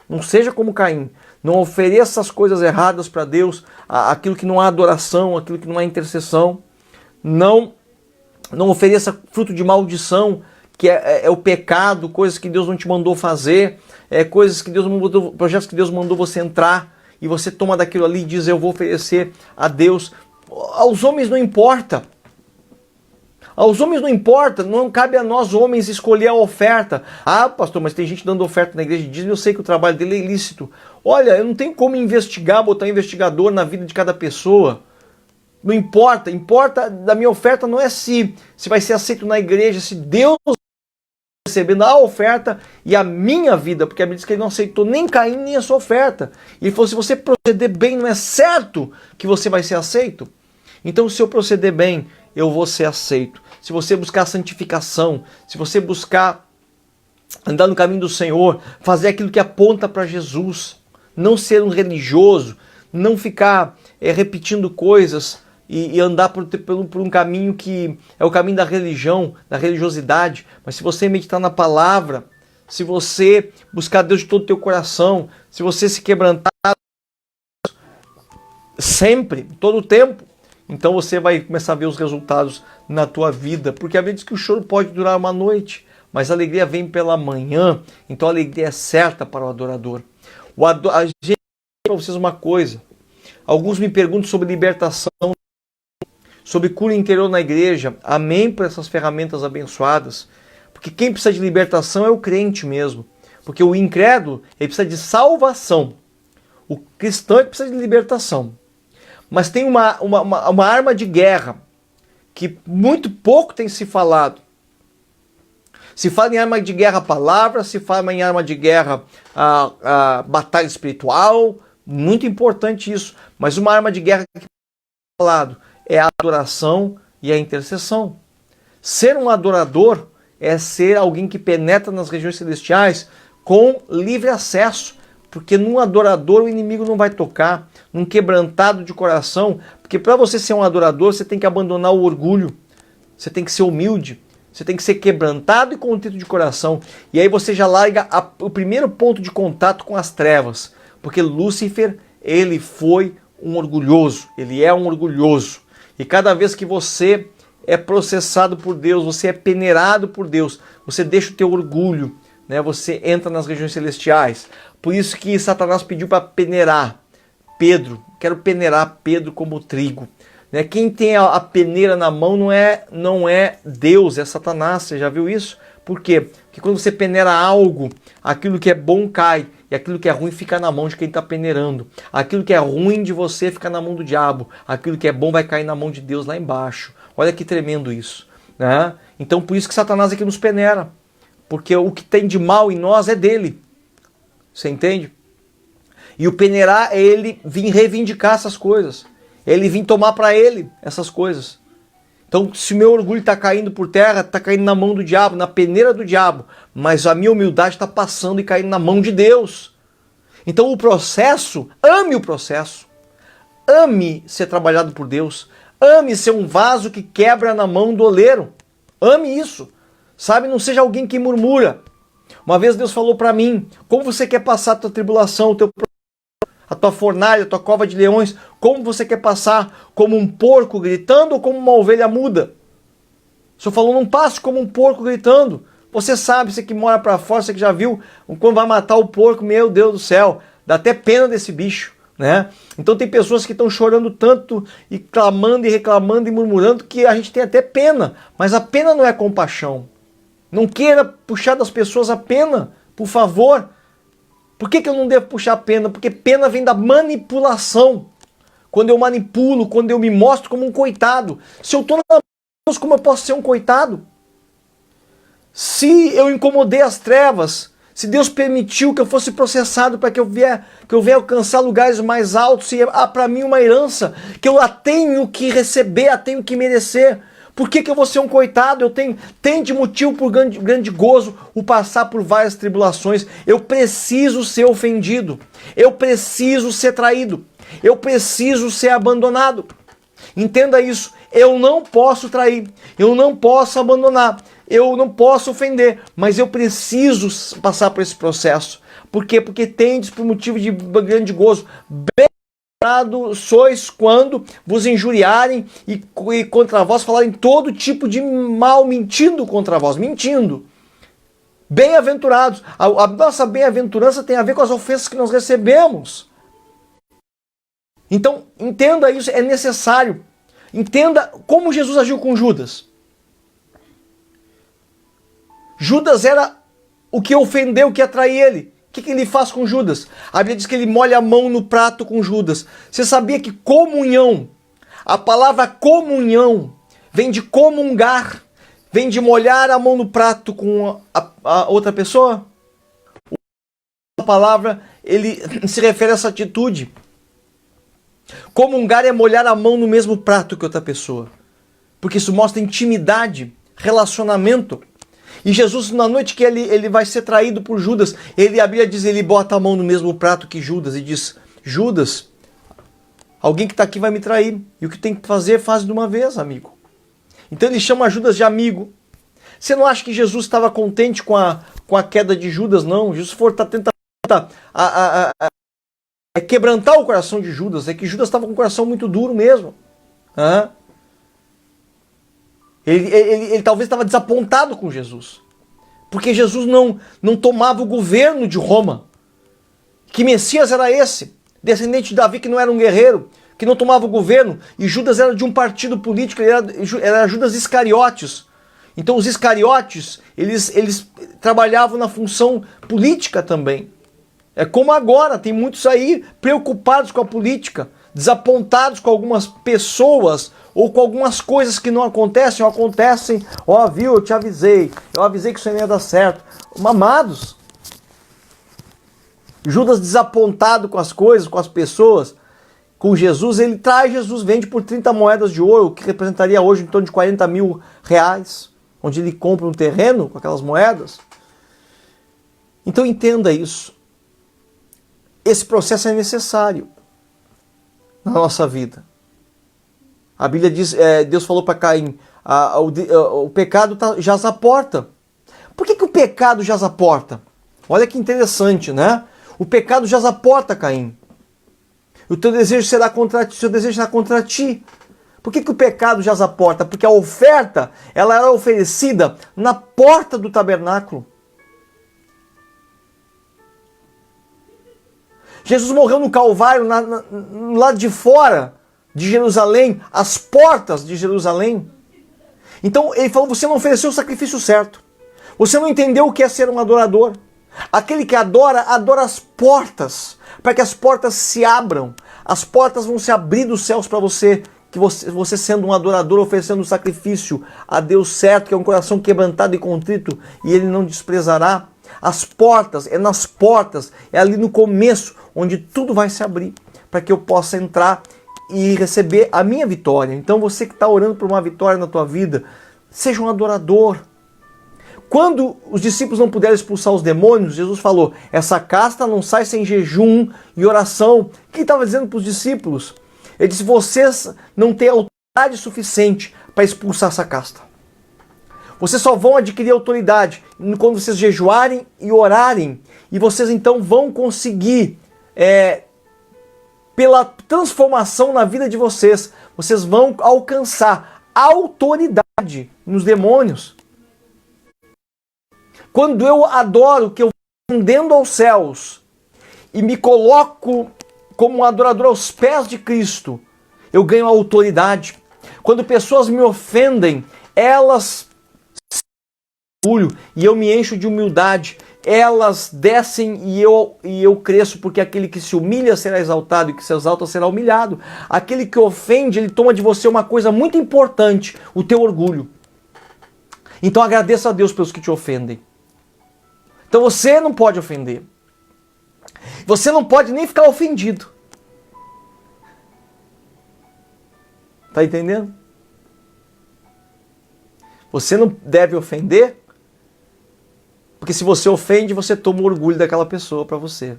[SPEAKER 1] não seja como Caim, não ofereça as coisas erradas para Deus, aquilo que não há adoração, aquilo que não há intercessão, não ofereça fruto de maldição, que é o pecado, coisas que Deus não te mandou fazer, coisas que Deus mandou, projetos que Deus mandou você entrar, e você toma daquilo ali e diz: eu vou oferecer a Deus. Aos homens não importa. Aos homens não importa, não cabe a nós homens escolher a oferta. Ah, pastor, mas tem gente dando oferta na igreja de dízimo, eu sei que o trabalho dele é ilícito. Olha, eu não tenho como investigar, botar um investigador na vida de cada pessoa. Não importa, importa da minha oferta não é se vai ser aceito na igreja, se Deus recebendo a oferta e a minha vida, porque a Bíblia diz que ele não aceitou nem Caim nem a sua oferta. E ele falou, se você proceder bem, não é certo que você vai ser aceito? Então, se eu proceder bem, eu vou ser aceito. Se você buscar santificação, se você buscar andar no caminho do Senhor, fazer aquilo que aponta para Jesus, não ser um religioso, não ficar repetindo coisas e andar por um caminho que é o caminho da religião, da religiosidade. Mas se você meditar na palavra, se você buscar Deus de todo o teu coração, se você se quebrantar sempre, todo o tempo, então você vai começar a ver os resultados na tua vida. Porque a Bíblia diz que o choro pode durar uma noite, mas a alegria vem pela manhã. Então a alegria é certa para o adorador. A gente para vocês uma coisa. Alguns me perguntam sobre libertação, sobre cura interior na igreja. Amém por essas ferramentas abençoadas. Porque quem precisa de libertação é o crente mesmo. Porque o incrédulo, ele precisa de salvação. O cristão é que precisa de libertação. Mas tem uma arma de guerra que muito pouco tem se falado. Se fala em arma de guerra a palavra, se fala em arma de guerra a batalha espiritual, muito importante isso. Mas uma arma de guerra que é falado é a adoração e a intercessão. Ser um adorador é ser alguém que penetra nas regiões celestiais com livre acesso. Porque num adorador o inimigo não vai tocar, num quebrantado de coração. Porque para você ser um adorador, você tem que abandonar o orgulho, você tem que ser humilde, você tem que ser quebrantado e contrito de coração. E aí você já larga o primeiro ponto de contato com as trevas. Porque Lúcifer, ele foi um orgulhoso, ele é um orgulhoso. E cada vez que você é processado por Deus, você é peneirado por Deus, você deixa o teu orgulho, né? Você entra nas regiões celestiais. Por isso que Satanás pediu para peneirar Pedro. Quero peneirar Pedro como trigo. Né? Quem tem a peneira na mão não é Deus, é Satanás. Você já viu isso? Por quê? Porque quando você peneira algo, aquilo que é bom cai. E aquilo que é ruim fica na mão de quem está peneirando. Aquilo que é ruim de você fica na mão do diabo. Aquilo que é bom vai cair na mão de Deus lá embaixo. Olha que tremendo isso. Né? Então por isso que Satanás aqui nos peneira. Porque o que tem de mal em nós é dele. Você entende? E o peneirar é ele vir reivindicar essas coisas. Ele vir tomar para ele essas coisas. Então, se o meu orgulho está caindo por terra, está caindo na mão do diabo, na peneira do diabo. Mas a minha humildade está passando e caindo na mão de Deus. Então o processo, ame o processo. Ame ser trabalhado por Deus. Ame ser um vaso que quebra na mão do oleiro. Ame isso. Sabe, não seja alguém que murmura. Uma vez Deus falou para mim, como você quer passar a tua tribulação, a tua fornalha, a tua cova de leões, como você quer passar? Como um porco gritando ou como uma ovelha muda? O Senhor falou, não passe como um porco gritando. Você sabe, você que mora para fora, você que já viu, quando vai matar o porco, meu Deus do céu, dá até pena desse bicho, né? Então tem pessoas que estão chorando tanto e clamando e reclamando e murmurando que a gente tem até pena, mas a pena não é compaixão. Não queira puxar das pessoas a pena, por favor. Por que eu não devo puxar a pena? Porque pena vem da manipulação. Quando eu manipulo, quando eu me mostro como um coitado. Se eu estou na mão de Deus, como eu posso ser um coitado? Se eu incomodei as trevas, se Deus permitiu que eu fosse processado para que eu venha alcançar lugares mais altos, se há para mim uma herança, que eu a tenho que receber, a tenho que merecer. Por que eu vou ser um coitado? Eu tenho de motivo por grande gozo o passar por várias tribulações. Eu preciso ser ofendido. Eu preciso ser traído. Eu preciso ser abandonado. Entenda isso. Eu não posso trair. Eu não posso abandonar. Eu não posso ofender. Mas eu preciso passar por esse processo. Por quê? Porque tendes por motivo de grande gozo. Sois quando vos injuriarem e contra vós falarem todo tipo de mal, mentindo contra vós, mentindo. Bem-aventurados. A nossa bem-aventurança tem a ver com as ofensas que nós recebemos. Então, entenda isso, é necessário. Entenda como Jesus agiu com Judas. Judas era o que ofendeu, o que atraía ele. O que ele faz com Judas? A Bíblia diz que ele molha a mão no prato com Judas. Você sabia que comunhão, A palavra comunhão vem de comungar, vem de molhar a mão no prato com a outra pessoa. A palavra, ele se refere a essa atitude. Comungar é molhar a mão no mesmo prato que outra pessoa. Porque isso mostra intimidade, relacionamento. E Jesus, na noite que ele vai ser traído por Judas, a Bíblia diz, ele bota a mão no mesmo prato que Judas e diz, Judas, alguém que está aqui vai me trair. E o que tem que fazer, faz de uma vez, amigo. Então ele chama Judas de amigo. Você não acha que Jesus estava contente com a queda de Judas? Não. Jesus está tentando quebrantar o coração de Judas. É que Judas estava com o coração muito duro mesmo. Ele talvez estava desapontado com Jesus. Porque Jesus não tomava o governo de Roma. Que Messias era esse? Descendente de Davi, que não era um guerreiro, que não tomava o governo. E Judas era de um partido político, ele era Judas Iscariotes. Então os Iscariotes, eles trabalhavam na função política também. É como agora, tem muitos aí preocupados com a política, desapontados com algumas pessoas ou com algumas coisas que não acontecem ou acontecem. Ó, viu, eu avisei que isso não ia dar certo. Amados, Judas desapontado com as coisas, com as pessoas, com Jesus, ele traz Jesus, vende por 30 moedas de ouro, que representaria hoje em torno de 40 mil reais, onde ele compra um terreno com aquelas moedas. Então entenda isso. Esse processo é necessário na nossa vida. A Bíblia diz, Deus falou para Caim, o pecado jaz à porta. Por que o pecado jaz à porta? Olha que interessante, né? O pecado jaz à porta, Caim. O teu desejo será contra ti, o seu desejo será contra ti. Por que o pecado jaz à porta? Porque a oferta, ela era oferecida na porta do tabernáculo. Jesus morreu no Calvário, no lado de fora de Jerusalém, as portas de Jerusalém. Então ele falou, você não ofereceu o sacrifício certo. Você não entendeu o que é ser um adorador. Aquele que adora, adora as portas, para que as portas se abram. As portas vão se abrir dos céus para você, que você sendo um adorador, oferecendo um sacrifício a Deus certo, que é um coração quebrantado e contrito, e ele não desprezará. As portas, é nas portas, é ali no começo, onde tudo vai se abrir, para que eu possa entrar e receber a minha vitória. Então você que está orando por uma vitória na tua vida, seja um adorador. Quando os discípulos não puderam expulsar os demônios, Jesus falou, essa casta não sai sem jejum e oração. O que ele estava dizendo para os discípulos? Ele disse, vocês não têm autoridade suficiente para expulsar essa casta. Vocês só vão adquirir autoridade quando vocês jejuarem e orarem. E vocês então vão conseguir, pela transformação na vida de vocês, vocês vão alcançar autoridade nos demônios. Quando eu adoro, que eu vou ascendendo aos céus e me coloco como um adorador aos pés de Cristo, eu ganho autoridade. Quando pessoas me ofendem, elas orgulho e eu me encho de humildade, elas descem e eu cresço, porque aquele que se humilha será exaltado e que se exalta será humilhado. Aquele que ofende, ele toma de você uma coisa muito importante, o teu orgulho. Então agradeça a Deus pelos que te ofendem. Então você não pode ofender. Você não pode nem ficar ofendido. Tá entendendo? Você não deve ofender, porque se você ofende, você toma o orgulho daquela pessoa para você.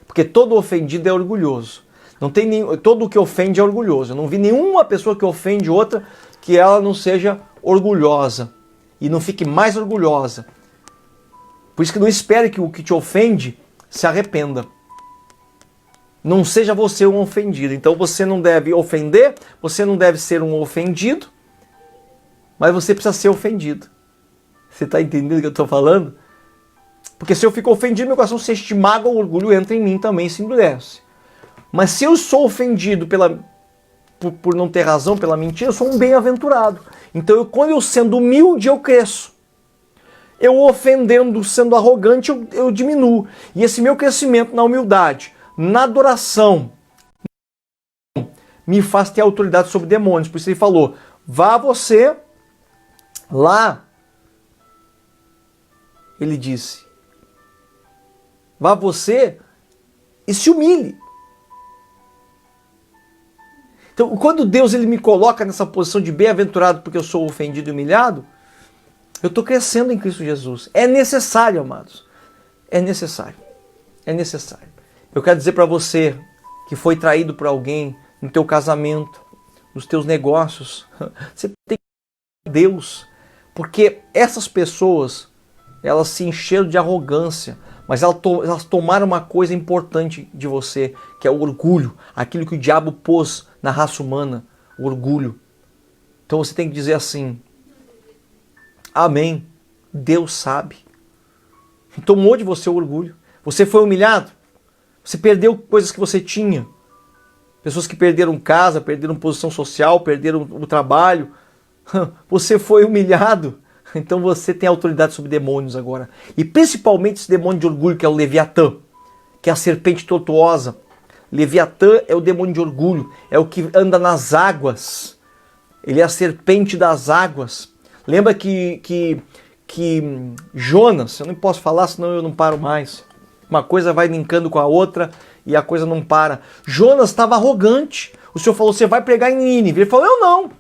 [SPEAKER 1] Porque todo ofendido é orgulhoso. Não tem todo que ofende é orgulhoso. Eu não vi nenhuma pessoa que ofende outra que ela não seja orgulhosa e não fique mais orgulhosa. Por isso que não espere que o que te ofende se arrependa. Não seja você um ofendido. Então você não deve ofender, você não deve ser um ofendido, mas você precisa ser ofendido. Você está entendendo o que eu estou falando? Porque se eu fico ofendido, meu coração se enche de mágoa, o orgulho entra em mim também e se endurece. Mas se eu sou ofendido por não ter razão, pela mentira, eu sou um bem-aventurado. Então quando eu sendo humilde, eu cresço. Eu ofendendo, sendo arrogante, eu diminuo. E esse meu crescimento na humildade, na adoração, me faz ter autoridade sobre demônios. Por isso ele falou, vá você lá. Ele disse, vá você e se humilhe. Então, quando Deus ele me coloca nessa posição de bem-aventurado porque eu sou ofendido e humilhado, eu estou crescendo em Cristo Jesus. É necessário, amados. É necessário. É necessário. Eu quero dizer para você que foi traído por alguém no teu casamento, nos teus negócios, você tem que Deus, porque essas pessoas, elas se encheram de arrogância, mas elas tomaram uma coisa importante de você, que é o orgulho, aquilo que o diabo pôs na raça humana, o orgulho. Então você tem que dizer assim, amém, Deus sabe. Tomou de você o orgulho, você foi humilhado, você perdeu coisas que você tinha, pessoas que perderam casa, perderam posição social, perderam o trabalho, você foi humilhado. Então você tem autoridade sobre demônios agora. E principalmente esse demônio de orgulho que é o Leviatã, que é a serpente tortuosa. Leviatã é o demônio de orgulho, é o que anda nas águas. Ele é a serpente das águas. Lembra que Jonas, eu não posso falar senão eu não paro mais. Uma coisa vai linkando com a outra e a coisa não para. Jonas estava arrogante. O Senhor falou, você vai pregar em Nínive. Ele falou, eu não.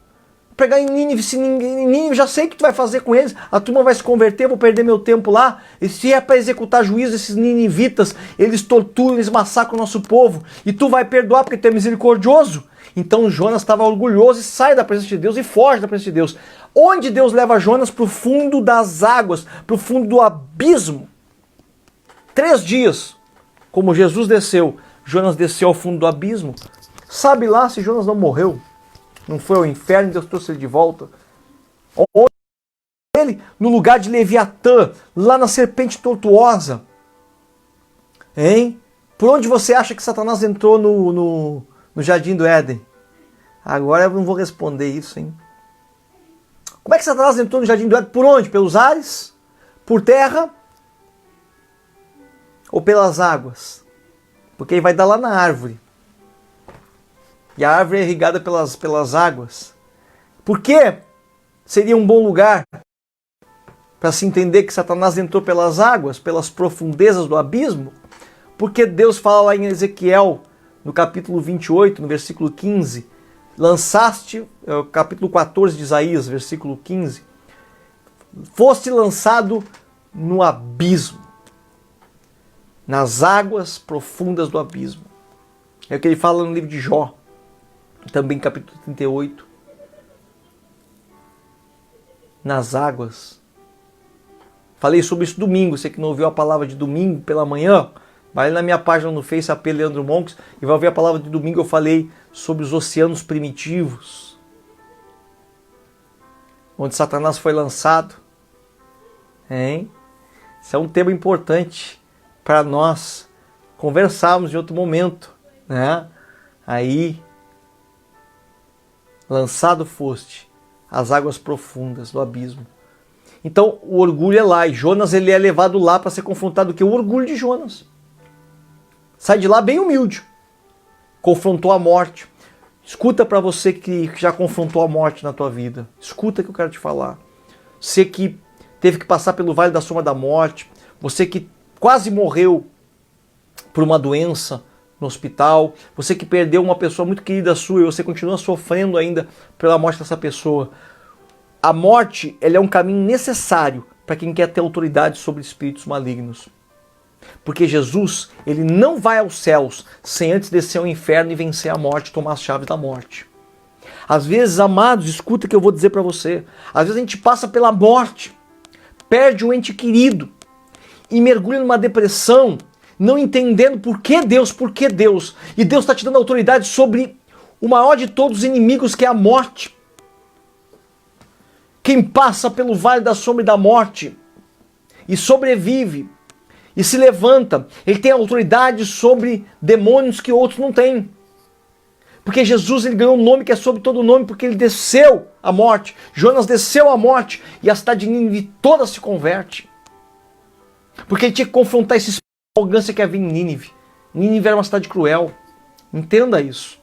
[SPEAKER 1] Pregar em Nínive, se ninguém, Nínive, já sei o que tu vai fazer com eles, a turma vai se converter, eu vou perder meu tempo lá, e se é para executar juízo, esses ninivitas, eles torturam, eles massacram o nosso povo, e tu vai perdoar porque tu é misericordioso. Então Jonas estava orgulhoso e sai da presença de Deus e foge da presença de Deus. Onde Deus leva Jonas? Para o fundo das águas, para o fundo do abismo. 3 dias, como Jesus desceu, Jonas desceu ao fundo do abismo. Sabe lá se Jonas não morreu? Não foi ao inferno, Deus trouxe ele de volta. Onde ele? No lugar de Leviatã, lá na serpente tortuosa. Hein? Por onde você acha que Satanás entrou no jardim do Éden? Agora eu não vou responder isso, hein? Como é que Satanás entrou no jardim do Éden? Por onde? Pelos ares? Por terra? Ou pelas águas? Porque ele vai dar lá na árvore. E a árvore é irrigada pelas águas. Por que seria um bom lugar para se entender que Satanás entrou pelas águas, pelas profundezas do abismo? Porque Deus fala lá em Ezequiel, no capítulo 28, no versículo 15, lançaste, capítulo 14 de Isaías, versículo 15, foste lançado no abismo, nas águas profundas do abismo. É o que ele fala no livro de Jó. Também capítulo 38. Nas águas. Falei sobre isso domingo. Você que não ouviu a palavra de domingo pela manhã, vai na minha página no Face, AP Leandro Monks, e vai ouvir a palavra de domingo. Eu falei sobre os oceanos primitivos, onde Satanás foi lançado. Hein? Isso é um tema importante para nós conversarmos em outro momento, né? Aí, lançado foste às águas profundas do abismo. Então o orgulho é lá, e Jonas ele é levado lá para ser confrontado, que é o orgulho de Jonas. Sai de lá bem humilde, confrontou a morte. Escuta, para você que já confrontou a morte na tua vida, escuta que eu quero te falar. Você que teve que passar pelo vale da sombra da morte, você que quase morreu por uma doença no hospital, você que perdeu uma pessoa muito querida sua e você continua sofrendo ainda pela morte dessa pessoa. A morte, ela é um caminho necessário para quem quer ter autoridade sobre espíritos malignos. Porque Jesus, ele não vai aos céus sem antes descer ao inferno e vencer a morte, tomar as chaves da morte. Às vezes, amados, escuta o que eu vou dizer para você. Às vezes a gente passa pela morte, perde um ente querido e mergulha numa depressão, não entendendo por que Deus. E Deus está te dando autoridade sobre o maior de todos os inimigos, que é a morte. Quem passa pelo vale da sombra e da morte e sobrevive e se levanta, ele tem autoridade sobre demônios que outros não têm. Porque Jesus, ele ganhou um nome que é sobre todo nome, porque ele desceu à morte. Jonas desceu à morte e a cidade de Nínive toda se converte. Porque ele tinha que confrontar esse arrogância que havia em Nínive. Nínive era uma cidade cruel. Entenda isso.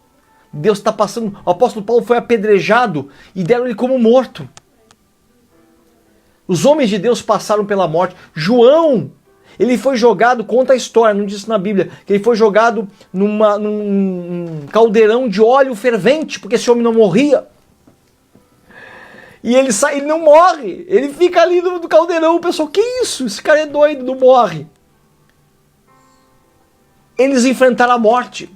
[SPEAKER 1] Deus está passando. O apóstolo Paulo foi apedrejado e deram ele como morto. Os homens de Deus passaram pela morte. João, ele foi jogado, conta a história, não diz na Bíblia, que ele foi jogado num caldeirão de óleo fervente, porque esse homem não morria. E ele sai, ele não morre, ele fica ali no caldeirão, o pessoal, que isso? Esse cara é doido, não morre. Eles enfrentaram a morte.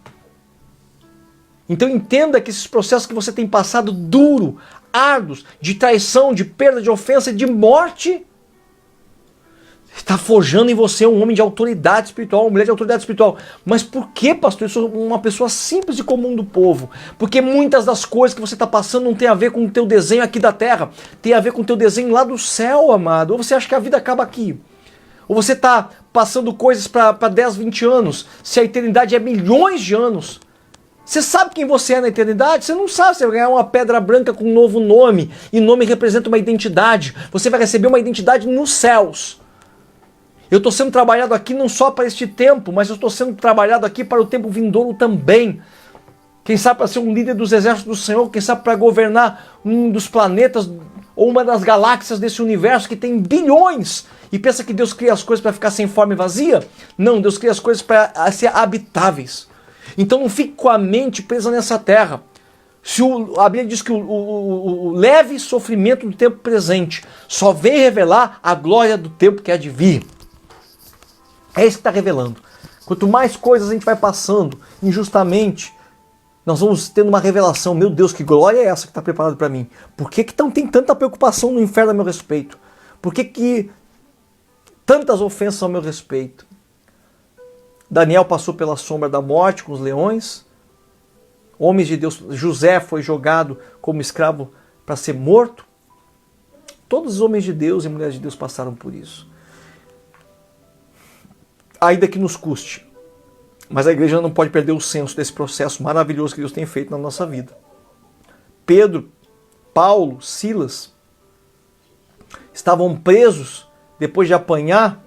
[SPEAKER 1] Então entenda que esses processos que você tem passado duro, árduos, de traição, de perda, de ofensa, de morte, está forjando em você um homem de autoridade espiritual, uma mulher de autoridade espiritual. Mas por que, pastor? Eu sou uma pessoa simples e comum do povo. Porque muitas das coisas que você está passando não tem a ver com o teu desenho aqui da terra. Tem a ver com o teu desenho lá do céu, amado. Ou você acha que a vida acaba aqui? Ou você está passando coisas para 10, 20 anos, se a eternidade é milhões de anos. Você sabe quem você é na eternidade? Você não sabe, você vai ganhar uma pedra branca com um novo nome. E nome representa uma identidade. Você vai receber uma identidade nos céus. Eu estou sendo trabalhado aqui não só para este tempo, mas eu estou sendo trabalhado aqui para o tempo vindouro também. Quem sabe para ser um líder dos exércitos do Senhor, quem sabe para governar um dos planetas ou uma das galáxias desse universo que tem bilhões. E pensa que Deus cria as coisas para ficar sem forma e vazia? Não, Deus cria as coisas para ser habitáveis. Então não fique com a mente presa nessa terra. A Bíblia diz que o leve sofrimento do tempo presente só vem revelar a glória do tempo que há de vir. É isso que está revelando. Quanto mais coisas a gente vai passando injustamente, nós vamos tendo uma revelação. Meu Deus, que glória é essa que está preparada para mim? Por que tem tanta preocupação no inferno a meu respeito? Por que tantas ofensas ao meu respeito? Daniel passou pela sombra da morte com os leões. Homens de Deus, José foi jogado como escravo para ser morto. Todos os homens de Deus e mulheres de Deus passaram por isso. Ainda que nos custe. Mas a igreja não pode perder o senso desse processo maravilhoso que Deus tem feito na nossa vida. Pedro, Paulo, Silas estavam presos depois de apanhar,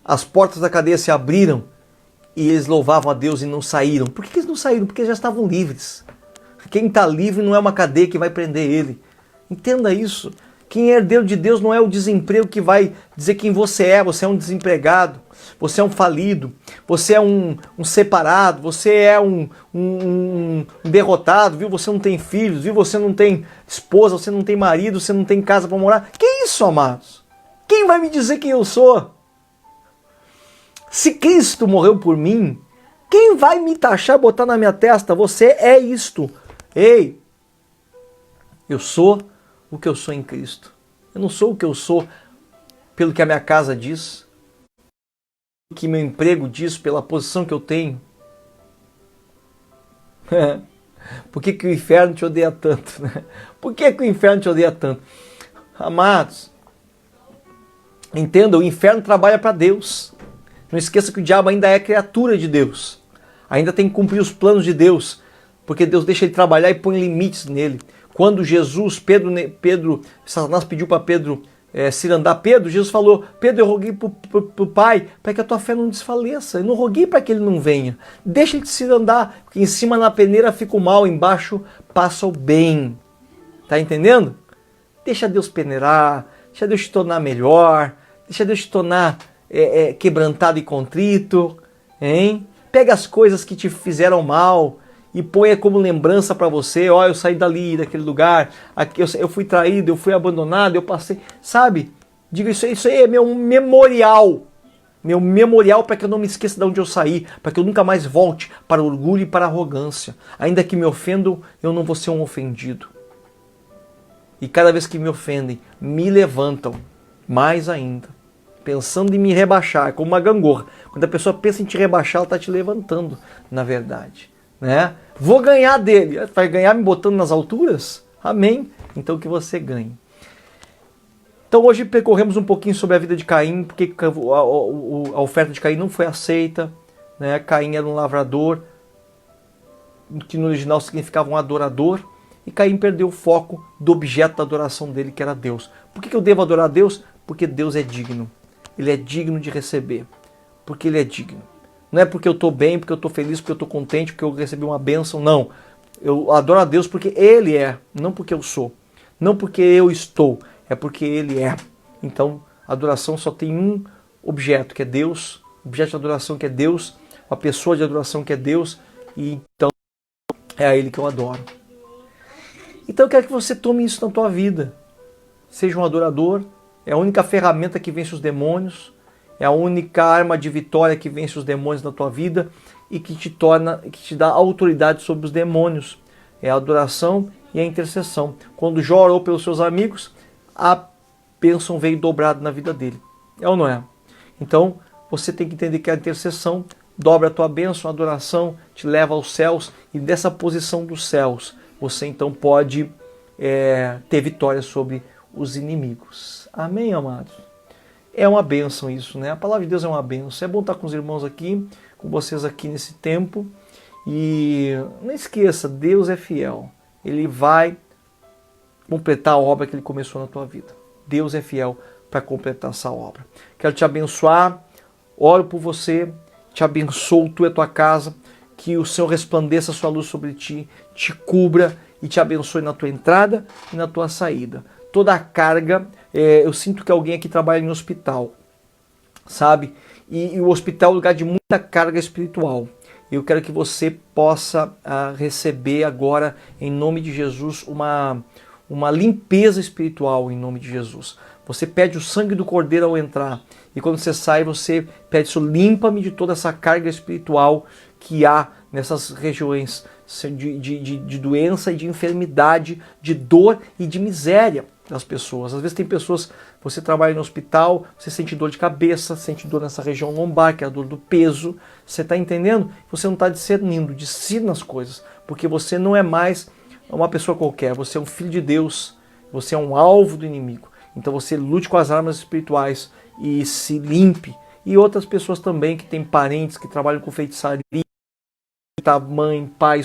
[SPEAKER 1] as portas da cadeia se abriram e eles louvavam a Deus e não saíram. Por que eles não saíram? Porque já estavam livres. Quem está livre não é uma cadeia que vai prender ele. Entenda isso. Quem é herdeiro de Deus não é o desemprego que vai dizer quem você é. Você é um desempregado, você é um falido, você é um separado, você é um derrotado, viu? Você não tem filhos, viu? Você não tem esposa, você não tem marido, você não tem casa para morar. Que isso, amados? Quem vai me dizer quem eu sou? Se Cristo morreu por mim, quem vai me taxar, botar na minha testa? Você é isto. Ei, eu sou o que eu sou em Cristo. Eu não sou o que eu sou pelo que a minha casa diz, pelo que meu emprego diz, pela posição que eu tenho. Por que o inferno te odeia tanto? Por que o inferno te odeia tanto? Amados, entenda, o inferno trabalha para Deus. Não esqueça que o diabo ainda é criatura de Deus. Ainda tem que cumprir os planos de Deus, porque Deus deixa ele trabalhar e põe limites nele. Quando Satanás pediu para Pedro cirandar Pedro, Jesus falou: Pedro, eu roguei para o Pai para que a tua fé não desfaleça. Eu não roguei para que ele não venha. Deixa ele te cirandar, porque em cima na peneira fica o mal, embaixo passa o bem. Tá entendendo? Deixa Deus peneirar, deixa Deus te tornar melhor, deixa Deus te tornar quebrantado e contrito. Hein? Pega as coisas que te fizeram mal e ponha como lembrança para você: ó, eu saí dali, daquele lugar, aqui eu fui traído, eu fui abandonado, eu passei, sabe? Diga isso aí é meu memorial para que eu não me esqueça de onde eu saí, para que eu nunca mais volte para o orgulho e para a arrogância. Ainda que me ofendam, eu não vou ser um ofendido. E cada vez que me ofendem, me levantam mais ainda, pensando em me rebaixar, como uma gangorra. Quando a pessoa pensa em te rebaixar, ela está te levantando, na verdade. Né? Vou ganhar dele. Vai ganhar me botando nas alturas? Amém? Então que você ganhe. Então hoje percorremos um pouquinho sobre a vida de Caim, porque a oferta de Caim não foi aceita. Né? Caim era um lavrador, que no original significava um adorador, e Caim perdeu o foco do objeto da adoração dele, que era Deus. Por que eu devo adorar a Deus? Porque Deus é digno. Ele é digno de receber. Porque Ele é digno. Não é porque eu estou bem, porque eu estou feliz, porque eu estou contente, porque eu recebi uma bênção, não. Eu adoro a Deus porque Ele é, não porque eu sou. Não porque eu estou, é porque Ele é. Então, a adoração só tem um objeto, que é Deus, objeto de adoração que é Deus, uma pessoa de adoração que é Deus, e então é a Ele que eu adoro. Então eu quero que você tome isso na tua vida. Seja um adorador, é a única ferramenta que vence os demônios, é a única arma de vitória que vence os demônios na tua vida e que te dá autoridade sobre os demônios. É a adoração e a intercessão. Quando Jó orou pelos seus amigos, a bênção veio dobrada na vida dele. É ou não é? Então, você tem que entender que a intercessão dobra a tua bênção, a adoração te leva aos céus, e dessa posição dos céus, você então pode ter vitória sobre os inimigos. Amém, amados? É uma bênção isso, né? A palavra de Deus é uma bênção. É bom estar com os irmãos aqui, com vocês aqui nesse tempo. E não esqueça, Deus é fiel. Ele vai completar a obra que Ele começou na tua vida. Deus é fiel para completar essa obra. Quero te abençoar, oro por você, te abençoo tu e a tua casa, que o Senhor resplandeça a sua luz sobre ti, te cubra e te abençoe na tua entrada e na tua saída. Toda a carga, eu sinto que alguém aqui trabalha em hospital, sabe? E o hospital é um lugar de muita carga espiritual. Eu quero que você possa receber agora, em nome de Jesus, uma limpeza espiritual, em nome de Jesus. Você pede o sangue do Cordeiro ao entrar, e quando você sai, você pede isso: limpa-me de toda essa carga espiritual que há nessas regiões de doença e de enfermidade, de dor e de miséria das pessoas. Às vezes tem pessoas, você trabalha no hospital, você sente dor de cabeça, sente dor nessa região lombar, que é a dor do peso, você está entendendo? Você não está discernindo, discirna as coisas, porque você não é mais uma pessoa qualquer, você é um filho de Deus, você é um alvo do inimigo. Então você lute com as armas espirituais e se limpe. E outras pessoas também que têm parentes que trabalham com feitiçaria, mãe, pai,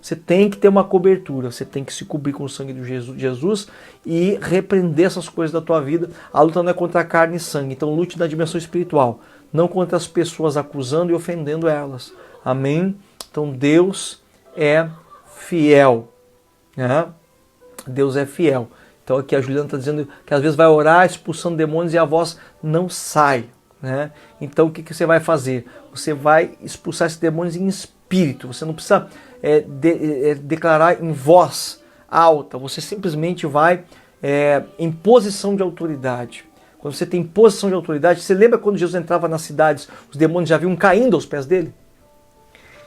[SPEAKER 1] você tem que ter uma cobertura, você tem que se cobrir com o sangue de Jesus e repreender essas coisas da tua vida. A luta não é contra a carne e sangue, então lute na dimensão espiritual, não contra as pessoas acusando e ofendendo elas. Amém? Então Deus é fiel, né? Deus é fiel. Então aqui a Juliana está dizendo que às vezes vai orar expulsando demônios e a voz não sai, né? Então o que você vai fazer? Você vai expulsar esses demônios em espírito. Você não precisa declarar em voz alta. Você simplesmente vai em posição de autoridade. Quando você tem posição de autoridade, você lembra quando Jesus entrava nas cidades, os demônios já vinham caindo aos pés dele?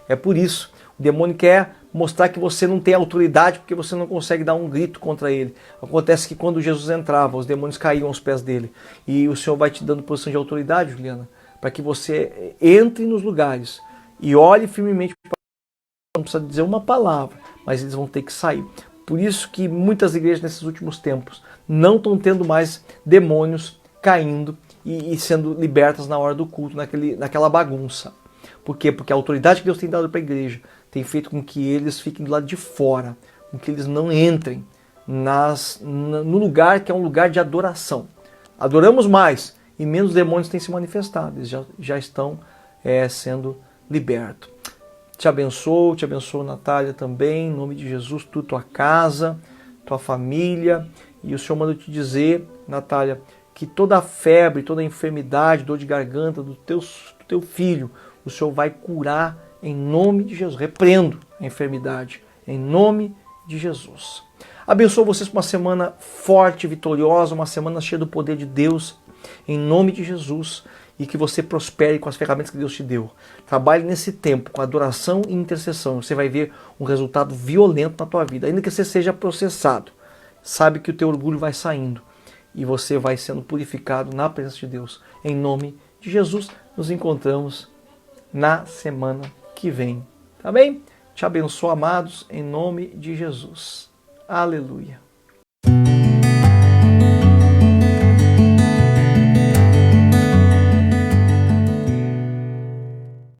[SPEAKER 1] É por isso. O demônio quer mostrar que você não tem autoridade porque você não consegue dar um grito contra ele. Acontece que quando Jesus entrava, os demônios caíam aos pés dele. E o Senhor vai te dando posição de autoridade, Juliana, para que você entre nos lugares e olhe firmemente para não precisa dizer uma palavra, mas eles vão ter que sair. Por isso que muitas igrejas nesses últimos tempos não estão tendo mais demônios caindo e sendo libertas na hora do culto, naquela bagunça. Por quê? Porque a autoridade que Deus tem dado para a igreja tem feito com que eles fiquem do lado de fora, com que eles não entrem no lugar que é um lugar de adoração. Adoramos mais e menos demônios têm se manifestado, eles já estão sendo libertos. Te abençoo, Natália, também, em nome de Jesus, tu, tua casa, tua família. E o Senhor manda te dizer, Natália, que toda febre, toda enfermidade, dor de garganta do teu filho, o Senhor vai curar em nome de Jesus. Repreendo a enfermidade em nome de Jesus. Abençoo vocês com uma semana forte, vitoriosa, uma semana cheia do poder de Deus, em nome de Jesus. E que você prospere com as ferramentas que Deus te deu. Trabalhe nesse tempo com adoração e intercessão. Você vai ver um resultado violento na tua vida. Ainda que você seja processado, sabe que o teu orgulho vai saindo. E você vai sendo purificado na presença de Deus. Em nome de Jesus, nos encontramos na semana que vem. Tá bem? Te abençoo, amados, em nome de Jesus. Aleluia.